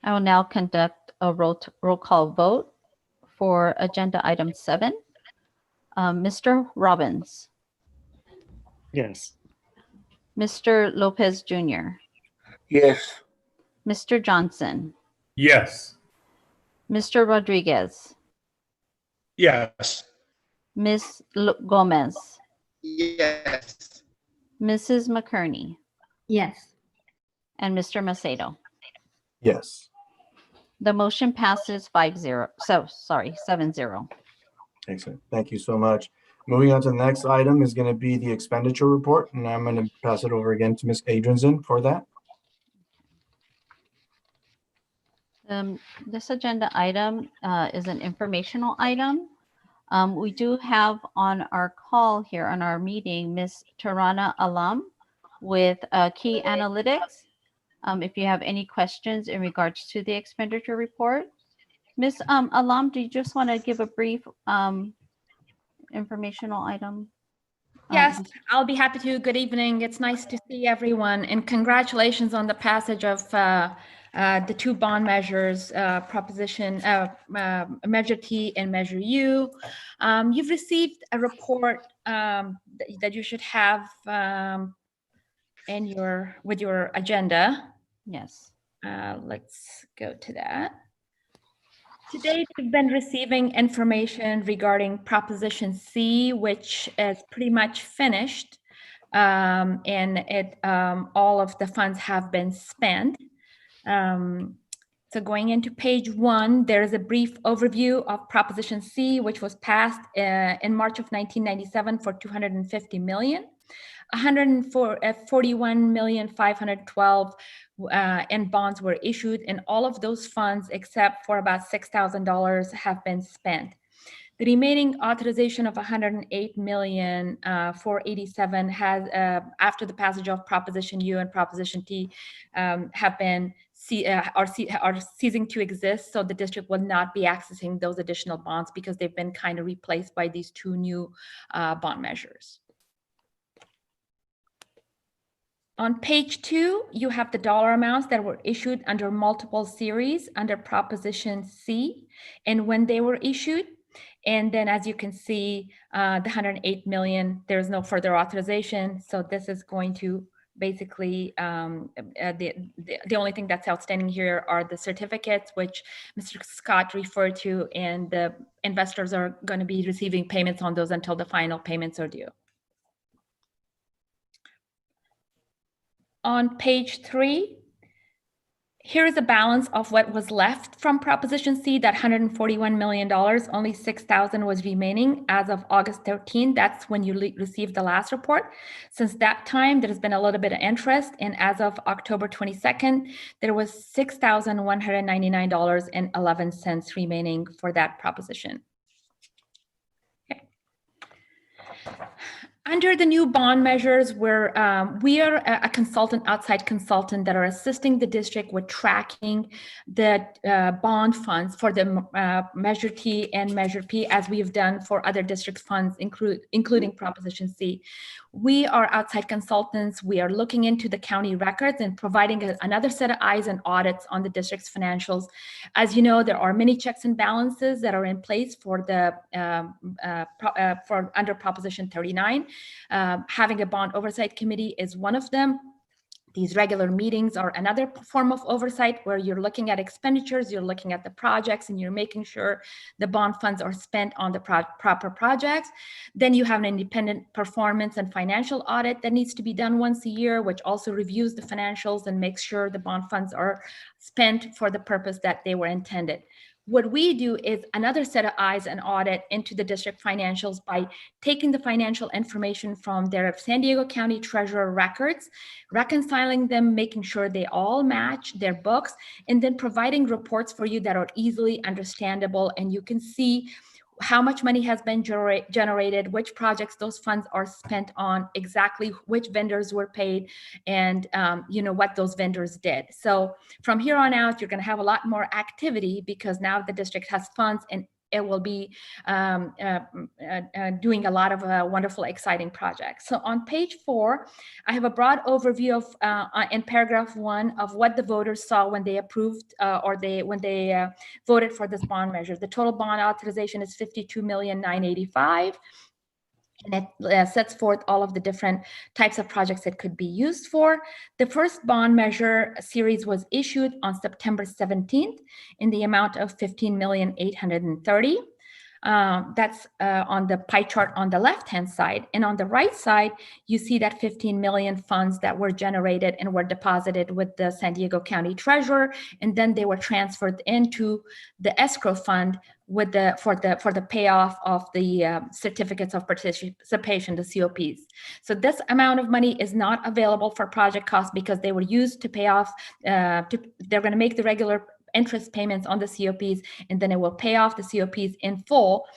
I will now conduct a roll call vote for agenda item 7. Mr. Robbins, Yes. Mr. Lopez Jr., Yes. Mr. Johnson, Yes. Mr. Rodriguez, Yes. Ms. Gomez, Yes. Mrs. McCurney, Yes. and Mr. Macedo. Yes. The motion passes 7-0. Excellent. Thank you so much. Moving on to the next item is going to be the expenditure report, and I'm going to pass it over again to Ms. Adrianson for that. This agenda item is an informational item. We do have on our call here on our meeting, Ms. Tarana Alam with Key Analytics. If you have any questions in regards to the expenditure report. Ms. Alam, do you just want to give a brief informational item? Yes, I'll be happy to. Good evening. It's nice to see everyone, and congratulations on the passage of the 2 bond measures, Measure T and Measure U. You've received a report that you should have with your agenda. Yes. Let's go to that. Today, we've been receiving information regarding Proposition C, which is pretty much finished, and all of the funds have been spent. So going into page 1, there's a brief overview of Proposition C, which was passed in March of 1997 for $250 million. 141,512 in bonds were issued, and all of those funds, except for about $6,000, have been spent. The remaining authorization of $108,487 has, after the passage of Proposition U and Proposition T, have been are ceasing to exist. So the district will not be accessing those additional bonds because they've been kind of replaced by these 2 new bond measures. On page 2, you have the dollar amounts that were issued under multiple series under Proposition C and when they were issued. And then, as you can see, the 108 million, there's no further authorization. So this is going to basically, the only thing that's outstanding here are the certificates, which Mr. Scott referred to, and the investors are going to be receiving payments on those until the final payments are due. On page 3, here is a balance of what was left from Proposition C, that $141 million, only $6,000 was remaining as of August 13. That's when you received the last report. Since that time, there's been a little bit of interest, and as of October 22nd, there was $6,199.11 remaining for that proposition. Okay. Under the new bond measures, we are a consultant, outside consultant, that are assisting the district with tracking the bond funds for the Measure T and Measure P, as we have done for other district funds, including Proposition C. We are outside consultants. We are looking into the county records and providing another set of eyes and audits on the district's financials. As you know, there are many checks and balances that are in place for the under Proposition 39. Having a bond oversight committee is one of them. These regular meetings are another form of oversight, where you're looking at expenditures, you're looking at the projects, and you're making sure the bond funds are spent on the proper projects. Then you have an independent performance and financial audit that needs to be done once a year, which also reviews the financials and makes sure the bond funds are spent for the purpose that they were intended. What we do is another set of eyes and audit into the district financials by taking the financial information from their San Diego County Treasurer records, reconciling them, making sure they all match their books, and then providing reports for you that are easily understandable, and you can see how much money has been generated, which projects those funds are spent on, exactly which vendors were paid, and what those vendors did. So from here on out, you're going to have a lot more activity because now the district has funds and it will be doing a lot of wonderful, exciting projects. So on page 4, I have a broad overview of in paragraph 1 of what the voters saw when they approved when they voted for this bond measure. The total bond authorization is $52,985,000. And it sets forth all of the different types of projects it could be used for. The first bond measure series was issued on September 17th in the amount of $15,830,000. That's on the pie chart on the left-hand side. And on the right side, you see that 15 million funds that were generated and were deposited with the San Diego County Treasurer, and then they were transferred into the escrow fund with for the payoff of the certificates of participation, the COPs. So this amount of money is not available for project costs because they were used to pay off. They're going to make the regular interest payments on the COPs, and then it will pay off the COPs in full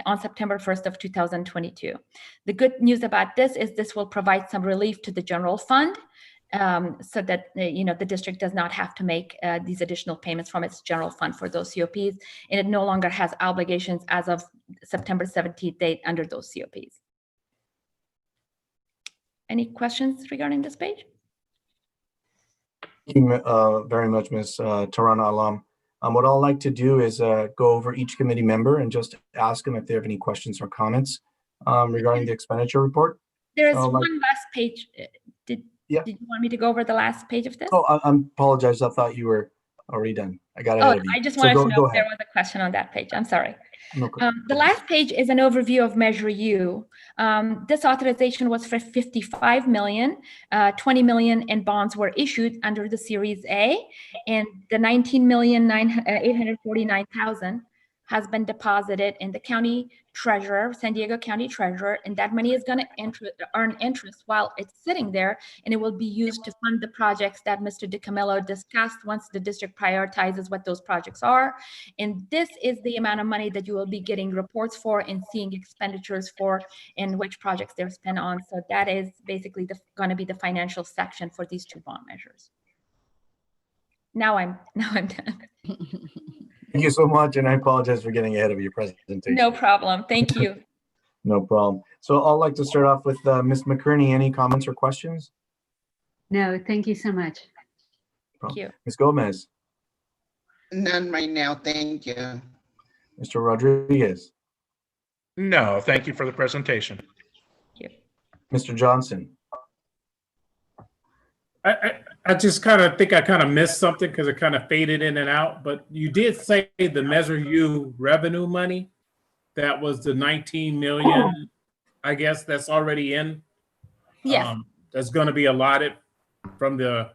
on September 1st of 2022. The good news about this is this will provide some relief to the general fund, so that the district does not have to make these additional payments from its general fund for those COPs, and it no longer has obligations as of September 17th date under those COPs. Any questions regarding this page? Thank you very much, Ms. Tarana Alam. What I'd like to do is go over each committee member and just ask them if they have any questions or comments regarding the expenditure report. There is one last page. Did you want me to go over the last page of this? Oh, I apologize. I thought you were already done. I got ahead of you. I just wanted to know if ahead. there was a question on that page. I'm sorry. No, the last page is an overview of Measure U. This authorization was for $55 million. 20 million in bonds were issued under the Series A, and the $19,849,000 has been deposited in the county treasurer, San Diego County Treasurer, and that money is going to earn interest while it's sitting there, and it will be used to fund the projects that Mr. DiCamillo discussed once the district prioritizes what those projects are. And this is the amount of money that you will be getting reports for and seeing expenditures for and which projects they're spent on. So that is basically going to be the financial section for these two bond measures. Now I'm done. Thank you so much, and I apologize for getting ahead of your presentation. No problem. Thank you. No problem. So I'd like to start off with Ms. McCurney. Any comments or questions? No, thank you so much. Thank you. Ms. Gomez. None right now, thank you. Mr. Rodriguez. No, thank you for the presentation. Thank you. Mr. Johnson. I just kind of think I kind of missed something because it kind of faded in and out, but you did say the Measure U revenue money, that was the 19 million, I guess that's already in. Yes. That's going to be allotted from the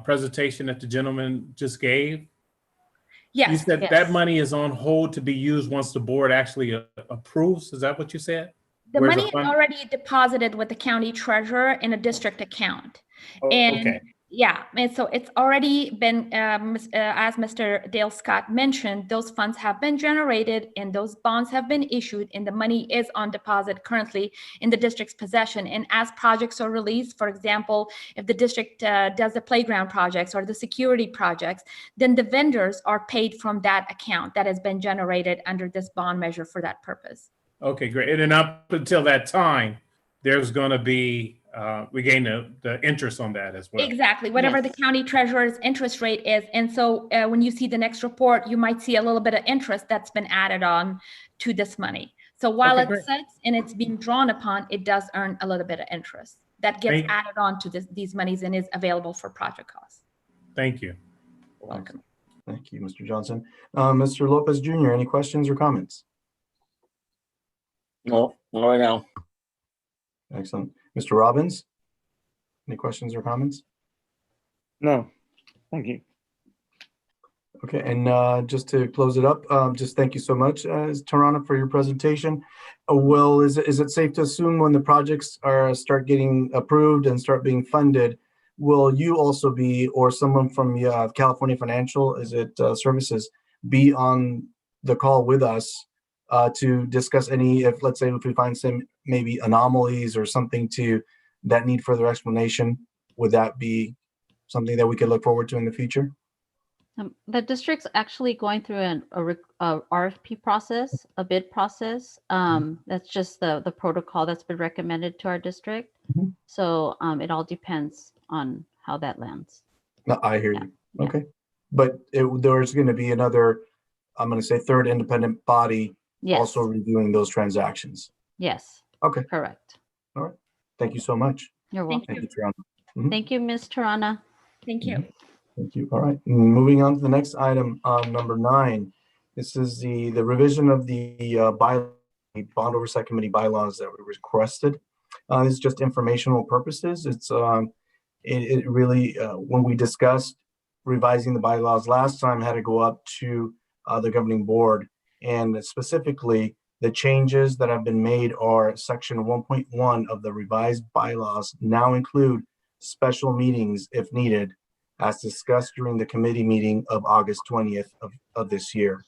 presentation that the gentleman just gave. Yes. You said that money is on hold to be used once the board actually approves. Is that what you said? The money is already deposited with the county treasurer in a district account. And yeah, and so it's already been, as Mr. Dale Scott mentioned, those funds have been generated and those bonds have been issued, and the money is on deposit currently in the district's possession. And as projects are released, for example, if the district does the playground projects or the security projects, then the vendors are paid from that account that has been generated under this bond measure for that purpose. Okay, great. And then up until that time, there's going to be, we gain the interest on that as well. Exactly, whatever the county treasurer's interest rate is. And so when you see the next report, you might see a little bit of interest that's been added on to this money. So while it sits and it's being drawn upon, it does earn a little bit of interest that gets added on to these monies and is available for project costs. Thank you. You're welcome. Thank you, Mr. Johnson. Mr. Lopez Jr., any questions or comments? No, not right now. Excellent. Mr. Robbins, any questions or comments? No, thank you. Okay, and just to close it up, just thank you so much, Tarana, for your presentation. Will, is it safe to assume when the projects start getting approved and start being funded, will you also be, or someone from California Financial, Services, be on the call with us to discuss any, if let's say if we find some maybe anomalies or something that need further explanation, would that be something that we could look forward to in the future? The district's actually going through a RFP process, a bid process. That's just the protocol that's been recommended to our district. Mhm. So it all depends on how that lands. No, I hear you. Yeah. Okay. But there's going to be another, I'm going to say third independent body Yes. also reviewing those transactions. Yes. Okay. Correct. All right. Thank you so much. You're welcome. Thank Thank you, Tirana. Thank you, Ms. Tarana. Thank you. Thank you. All right. Moving on to the next item, number 9. This is the revision of the bond oversight committee bylaws that were requested. This is just informational purposes. It's it really when we discussed revising the bylaws last time, had to go up to the governing board, and specifically the changes that have been made are section 1.1 of the revised bylaws now include special meetings if needed, as discussed during the committee meeting of August 20th of this year.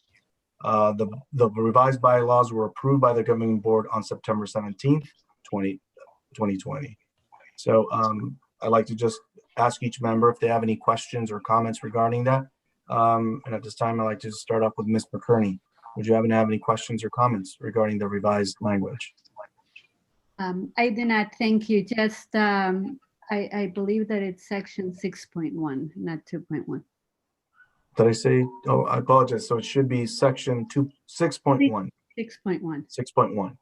The revised bylaws were approved by the governing board on September 17th, 2020. So I'd like to just ask each member if they have any questions or comments regarding that. And at this time, I'd like to start off with Ms. McKerney. Would you happen to have any questions or comments regarding the revised language? I do not. Thank you. Just I believe that it's section 6.1, not 2.1. Did I say? Oh, I apologize. So it should be section 6.1. 6.1. 6.1.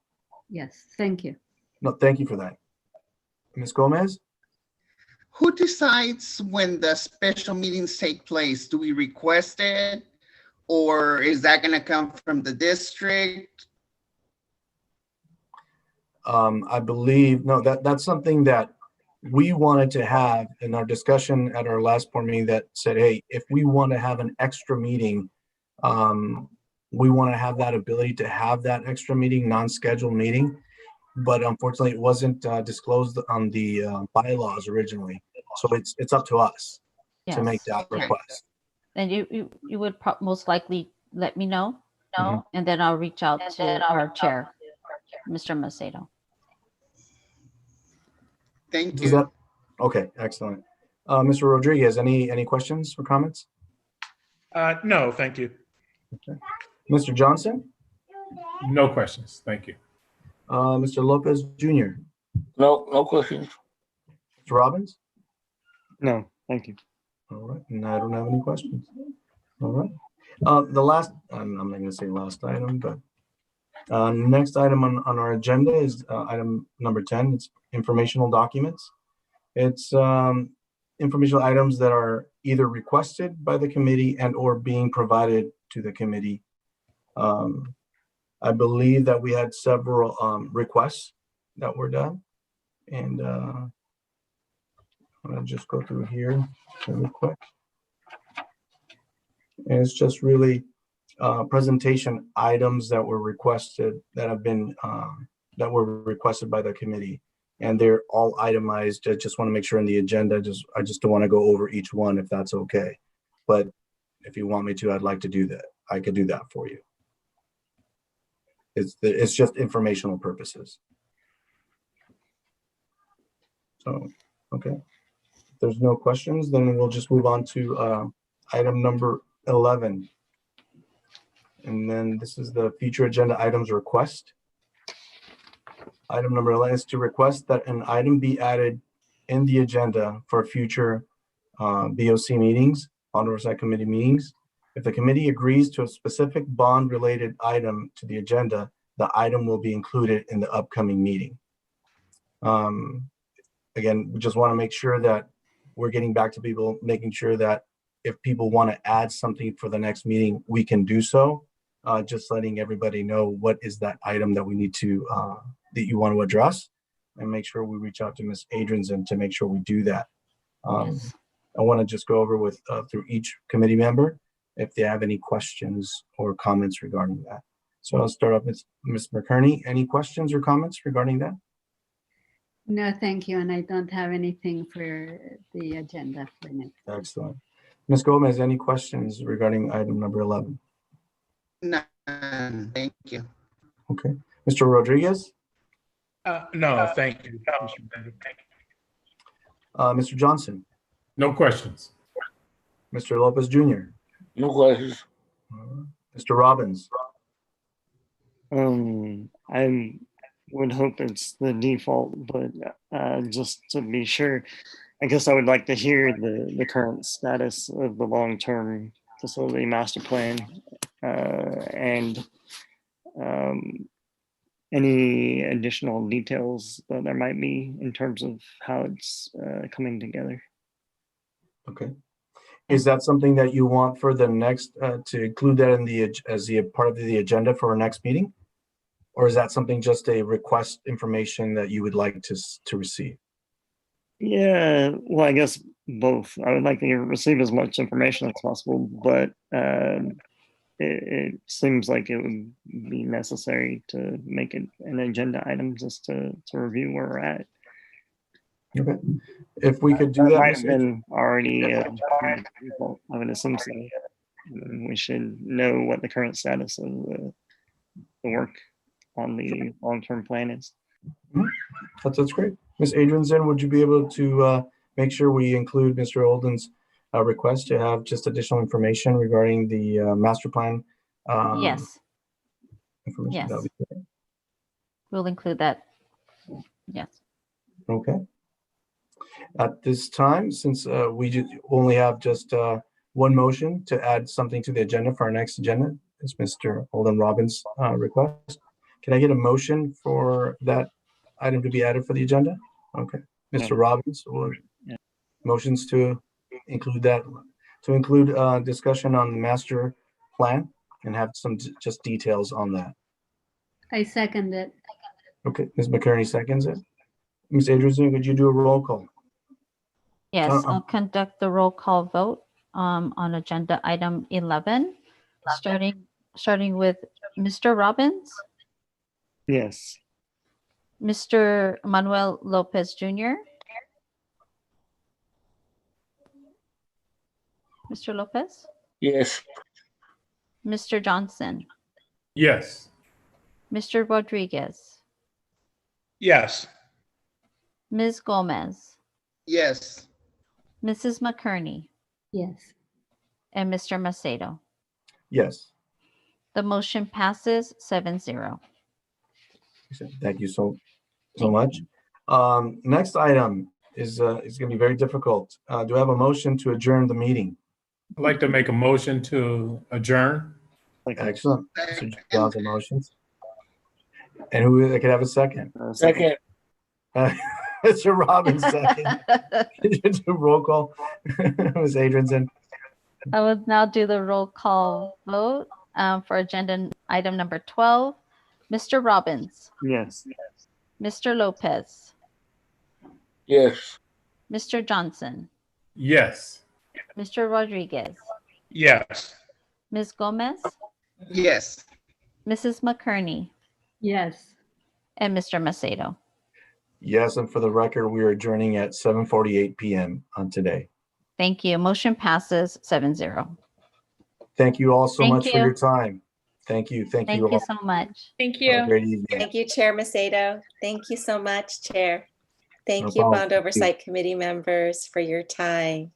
Yes. Thank you. No, thank you for that. Ms. Gomez? Who decides when the special meetings take place? Do we request it? Or is that going to come from the district? I believe, no, that's something that we wanted to have in our discussion at our last board meeting that said, hey, if we want to have an extra meeting, we want to have that ability to have that extra meeting, non-scheduled meeting. But unfortunately, it wasn't disclosed on the bylaws originally. So it's up to us to make that request. And you would most likely let me know, Mhm. and then I'll reach out to our chair, Mr. Macedo. Thank Does you. that, okay, excellent. Mr. Rodriguez, any questions or comments? No, thank you. Okay. Mr. Johnson? No questions. Thank you. Mr. Lopez Jr.? No questions. Mr. Robbins? No, thank you. All right, and I don't have any questions. All right. The last, I'm not going to say last item, but next item on our agenda is item number 10. It's informational documents. It's informational items that are either requested by the committee and or being provided to the committee. I believe that we had several requests that were done, and I'm going to just go through here really quick. And it's just really presentation items that were requested, that have been that were requested by the committee, and they're all itemized. I just want to make sure in the agenda. I just don't want to go over each one if that's okay. But if you want me to, I'd like to do that. I could do that for you. It's just informational purposes. So, okay. If there's no questions, then we'll just move on to item number 11. And then this is the future agenda items request. Item number 11 is to request that an item be added in the agenda for future BOC meetings, Bond Oversight Committee meetings. If the committee agrees to a specific bond related item to the agenda, the item will be included in the upcoming meeting. Again, we just want to make sure that we're getting back to people, making sure that if people want to add something for the next meeting, we can do so. Just letting everybody know what is that item that we need to, that you want to address, and make sure we reach out to Ms. Adrianson to make sure we do that. Yes. I want to just go over with through each committee member if they have any questions or comments regarding that. So I'll start off with Ms. McKerney. Any questions or comments regarding that? No, thank you. And I don't have anything for the agenda for next. Excellent. Ms. Gomez, any questions regarding item number 11? None. Thank you. Okay. Mr. Rodriguez, No, thank you, Mr. President. Mr. Johnson, No questions. Mr. Lopez Jr., No questions. Mr. Robbins. I would hope it's the default, but just to be sure, I guess I would like to hear the current status of the long-term facility master plan and any additional details that there might be in terms of how it's coming together. Okay. Is that something that you want for the next, to include that in the, as the part of the agenda for our next meeting? Or is that something just a request information that you would like to receive? Yeah, well, I guess both. I would like to receive as much information as possible, but it seems like it would be necessary to make it an agenda item just to review where we're at. Okay. If we could do that, Might Ms. have been already, I would assume so. We should know what the current status of the work on the long-term plan is. That's great. Ms. Adrianson, would you be able to make sure we include Mr. Olden's request to have just additional information regarding the master plan? Yes, Information? Yes. That'd be great. we'll include that. Yes. Okay. At this time, since we only have just one motion to add something to the agenda for our next agenda, it's Mr. Olden Robbins' request. Can I get a motion for that item to be added for the agenda? Okay, Mr. Robbins, or motions to include that, to include discussion on the master plan and have some just details on that. I second it. Okay, Ms. McCurney seconds it. Ms. Adrianson, could you do a roll call? Yes, I'll conduct the roll call vote on agenda item 11, starting with Mr. Robbins, Yes. Mr. Manuel Lopez Jr., Mr. Lopez, Yes. Mr. Johnson, Yes. Mr. Rodriguez, Yes. Ms. Gomez, Yes. Mrs. McCurney, Yes. and Mr. Macedo. Yes. The motion passes 7-0. Thank you so much. Next item is going to be very difficult. Do I have a motion to adjourn the meeting? I'd like to make a motion to adjourn. Excellent. Mr. Johnson motions. And who I could have a second? Second. Mr. Robbins second. Could you do roll call? Ms. Adrianson. I will now do the roll call vote for agenda item number 12. Mr. Robbins, Yes. Mr. Lopez, Yes. Mr. Johnson, Yes. Mr. Rodriguez, Yes. Ms. Gomez, Yes. Mrs. McCurney, Yes. and Mr. Macedo. Yes, and for the record, we are adjourning at 7:48 p.m. on today. Thank you. Motion passes 7-0. Thank you all so Thank much for you. your time. Thank you. Thank Thank you you all. so much. Thank Have a you. great evening. Thank you, Chair Macedo. Thank you so much, Chair. No Thank you, problem. Bond Thank you. Oversight Committee members, for your time.